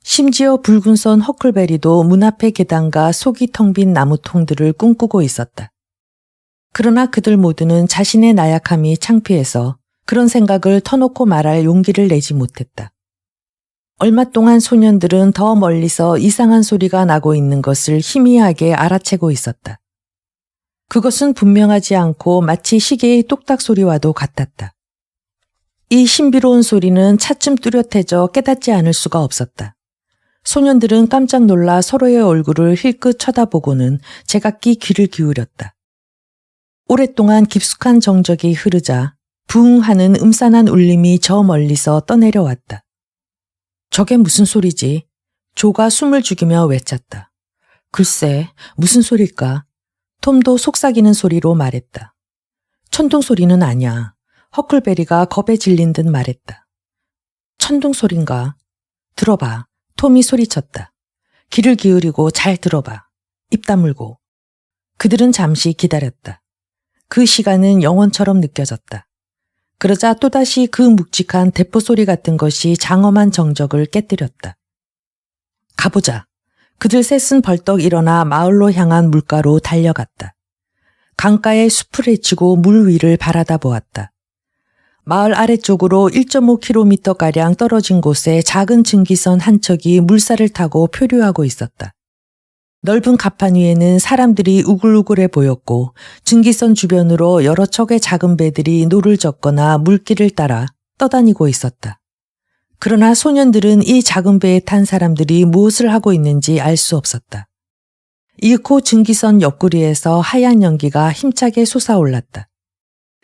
심지어 붉은 선 허클베리도 문 앞의 계단과 속이 텅 빈 나무통들을 꿈꾸고 있었다. 그러나 그들 모두는 자신의 나약함이 창피해서 그런 생각을 터놓고 말할 용기를 내지 못했다. 얼마 동안 소년들은 더 멀리서 이상한 소리가 나고 있는 것을 희미하게 알아채고 있었다. 그것은 분명하지 않고 마치 시계의 똑딱 소리와도 같았다. 이 신비로운 소리는 차츰 뚜렷해져 깨닫지 않을 수가 없었다. 소년들은 깜짝 놀라 서로의 얼굴을 힐끗 쳐다보고는 제각기 귀를 기울였다. 오랫동안 깊숙한 정적이 흐르자 부웅 하는 음산한 울림이 저 멀리서 떠내려왔다. 저게 무슨 소리지? 조가 숨을 죽이며 외쳤다. 글쎄, 무슨 소릴까? 톰도 속삭이는 소리로 말했다. 천둥 소리는 아니야. 허클베리가 겁에 질린 듯 말했다. 천둥 소린가? 들어봐. 톰이 소리쳤다. 귀를 기울이고 잘 들어봐. 입 다물고. 그들은 잠시 기다렸다. 그 시간은 영원처럼 느껴졌다. 그러자 또다시 그 묵직한 대포 소리 같은 것이 장엄한 정적을 깨뜨렸다. 가보자. 그들 셋은 벌떡 일어나 마을로 향한 물가로 달려갔다. 강가의 숲을 헤치고 물 위를 바라다 보았다. 마을 아래쪽으로 1.5km가량 떨어진 곳에 작은 증기선 한 척이 물살을 타고 표류하고 있었다. 넓은 갑판 위에는 사람들이 우글우글해 보였고 증기선 주변으로 여러 척의 작은 배들이 노를 젓거나 물길을 따라 떠다니고 있었다. 그러나 소년들은 이 작은 배에 탄 사람들이 무엇을 하고 있는지 알 수 없었다. 이윽고 증기선 옆구리에서 하얀 연기가 힘차게 솟아올랐다.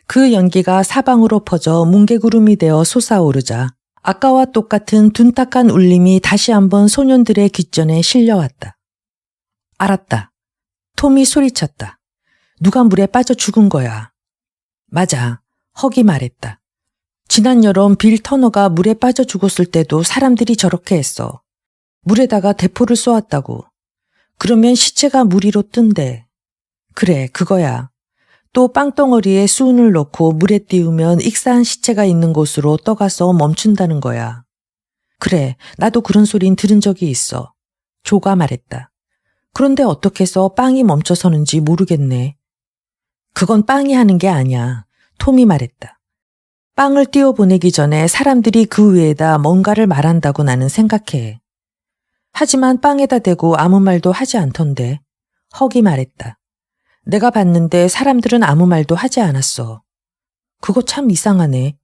그 연기가 사방으로 퍼져 뭉게구름이 되어 솟아오르자 아까와 똑같은 둔탁한 울림이 다시 한번 소년들의 귓전에 실려왔다. 알았다. 톰이 소리쳤다. 누가 물에 빠져 죽은 거야. 맞아. 헉이 말했다. 지난 여름 빌 터너가 물에 빠져 죽었을 때도 사람들이 저렇게 했어. 물에다가 대포를 쏘았다고. 그러면 시체가 물 위로 뜬대. 그래, 그거야. 또 빵덩어리에 수은을 넣고 물에 띄우면 익사한 시체가 있는 곳으로 떠가서 멈춘다는 거야. 그래, 나도 그런 소린 들은 적이 있어. 조가 말했다. 그런데 어떻게 해서 빵이 멈춰서는지 모르겠네. 그건 빵이 하는 게 아니야. 톰이 말했다. 빵을 띄워보내기 전에 사람들이 그 위에다 뭔가를 말한다고 나는 생각해. 하지만 빵에다 대고 아무 말도 하지 않던데. 헉이 말했다. 내가 봤는데 사람들은 아무 말도 하지 않았어. 그거 참 이상하네.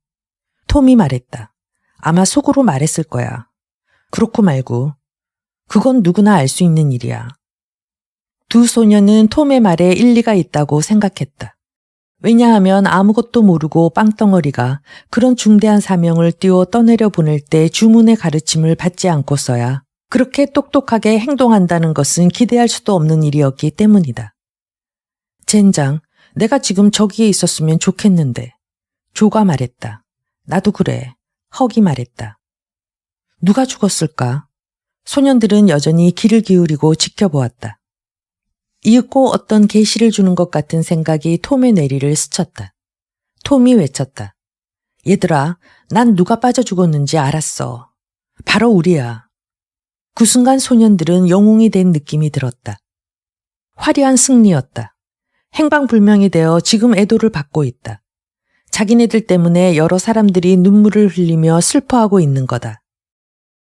톰이 말했다. 아마 속으로 말했을 거야. 그렇고 말고. 그건 누구나 알 수 있는 일이야. 두 소녀는 톰의 말에 일리가 있다고 생각했다. 왜냐하면 아무것도 모르고 빵덩어리가 그런 중대한 사명을 띄워 떠내려 보낼 때 주문의 가르침을 받지 않고서야 그렇게 똑똑하게 행동한다는 것은 기대할 수도 없는 일이었기 때문이다. 젠장, 내가 지금 저기에 있었으면 좋겠는데. 조가 말했다. 나도 그래. 헉이 말했다. 누가 죽었을까? 소년들은 여전히 귀를 기울이고 지켜보았다. 이윽고 어떤 계시를 주는 것 같은 생각이 톰의 뇌리를 스쳤다. 톰이 외쳤다. 얘들아, 난 누가 빠져 죽었는지 알았어. 바로 우리야. 그 순간 소년들은 영웅이 된 느낌이 들었다. 화려한 승리였다. 행방불명이 되어 지금 애도를 받고 있다. 자기네들 때문에 여러 사람들이 눈물을 흘리며 슬퍼하고 있는 거다.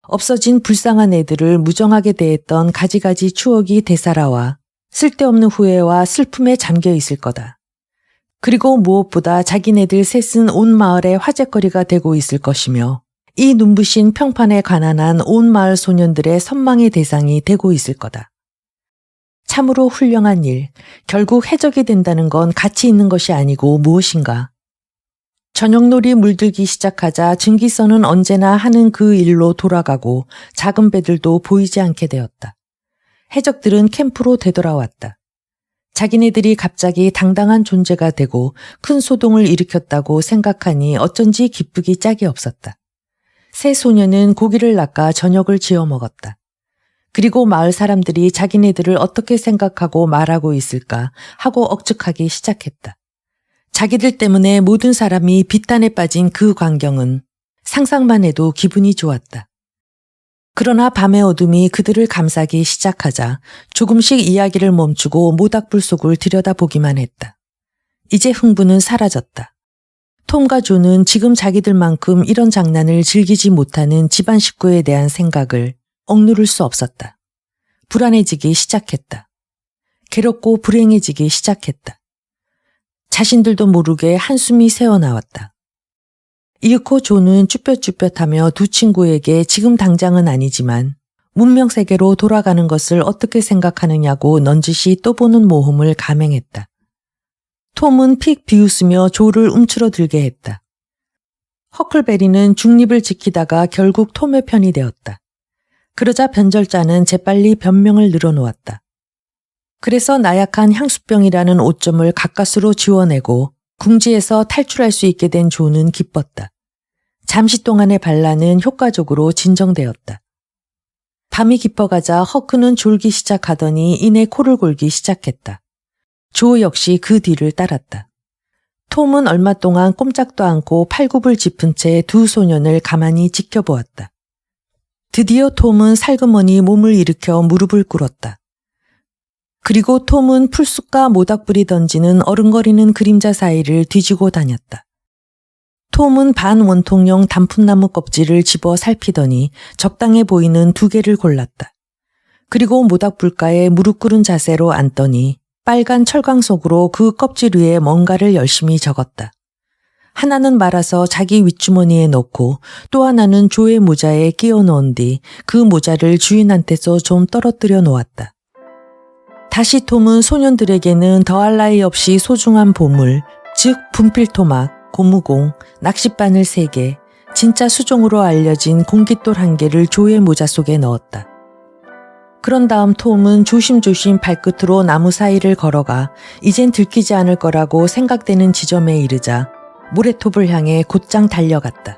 없어진 불쌍한 애들을 무정하게 대했던 가지가지 추억이 되살아와 쓸데없는 후회와 슬픔에 잠겨 있을 거다. 그리고 무엇보다 자기네들 셋은 온 마을의 화제거리가 되고 있을 것이며 이 눈부신 평판에 가난한 온 마을 소년들의 선망의 대상이 되고 있을 거다. 참으로 훌륭한 일, 결국 해적이 된다는 건 가치 있는 것이 아니고 무엇인가. 저녁놀이 물들기 시작하자 증기선은 언제나 하는 그 일로 돌아가고 작은 배들도 보이지 않게 되었다. 해적들은 캠프로 되돌아왔다. 자기네들이 갑자기 당당한 존재가 되고 큰 소동을 일으켰다고 생각하니 어쩐지 기쁘기 짝이 없었다. 세 소녀는 고기를 낚아 저녁을 지어 먹었다. 그리고 마을 사람들이 자기네들을 어떻게 생각하고 말하고 있을까 하고 억측하기 시작했다. 자기들 때문에 모든 사람이 비탄에 빠진 그 광경은 상상만 해도 기분이 좋았다. 그러나 밤의 어둠이 그들을 감싸기 시작하자 조금씩 이야기를 멈추고 모닥불 속을 들여다보기만 했다. 이제 흥분은 사라졌다. 톰과 조는 지금 자기들만큼 이런 장난을 즐기지 못하는 집안 식구에 대한 생각을 억누를 수 없었다. 불안해지기 시작했다. 괴롭고 불행해지기 시작했다. 자신들도 모르게 한숨이 새어나왔다. 이윽고 조는 쭈뼛쭈뼛하며 두 친구에게 지금 당장은 아니지만 문명세계로 돌아가는 것을 어떻게 생각하느냐고 넌지시 떠보는 모험을 감행했다. 톰은 픽 비웃으며 조를 움츠러들게 했다. 허클베리는 중립을 지키다가 결국 톰의 편이 되었다. 그러자 변절자는 재빨리 변명을 늘어놓았다. 그래서 나약한 향수병이라는 오점을 가까스로 지워내고 궁지에서 탈출할 수 있게 된 조는 기뻤다. 잠시 동안의 반란은 효과적으로 진정되었다. 밤이 깊어가자 허크는 졸기 시작하더니 이내 코를 골기 시작했다. 조 역시 그 뒤를 따랐다. 톰은 얼마 동안 꼼짝도 않고 팔굽을 짚은 채 두 소년을 가만히 지켜보았다. 드디어 톰은 살그머니 몸을 일으켜 무릎을 꿇었다. 그리고 톰은 풀숲과 모닥불이 던지는 어른거리는 그림자 사이를 뒤지고 다녔다. 톰은 반원통형 단풍나무 껍질을 집어 살피더니 적당해 보이는 두 개를 골랐다. 그리고 모닥불가에 무릎 꿇은 자세로 앉더니 빨간 철강 속으로 그 껍질 위에 뭔가를 열심히 적었다. 하나는 말아서 자기 윗주머니에 넣고 또 하나는 조의 모자에 끼워 넣은 뒤 그 모자를 주인한테서 좀 떨어뜨려 놓았다. 다시 톰은 소년들에게는 더할 나위 없이 소중한 보물, 즉 분필토막, 고무공, 낚싯바늘 3개, 진짜 수종으로 알려진 공깃돌 1개를 조의 모자 속에 넣었다. 그런 다음 톰은 조심조심 발끝으로 나무 사이를 걸어가 이젠 들키지 않을 거라고 생각되는 지점에 이르자 모래톱을 향해 곧장 달려갔다.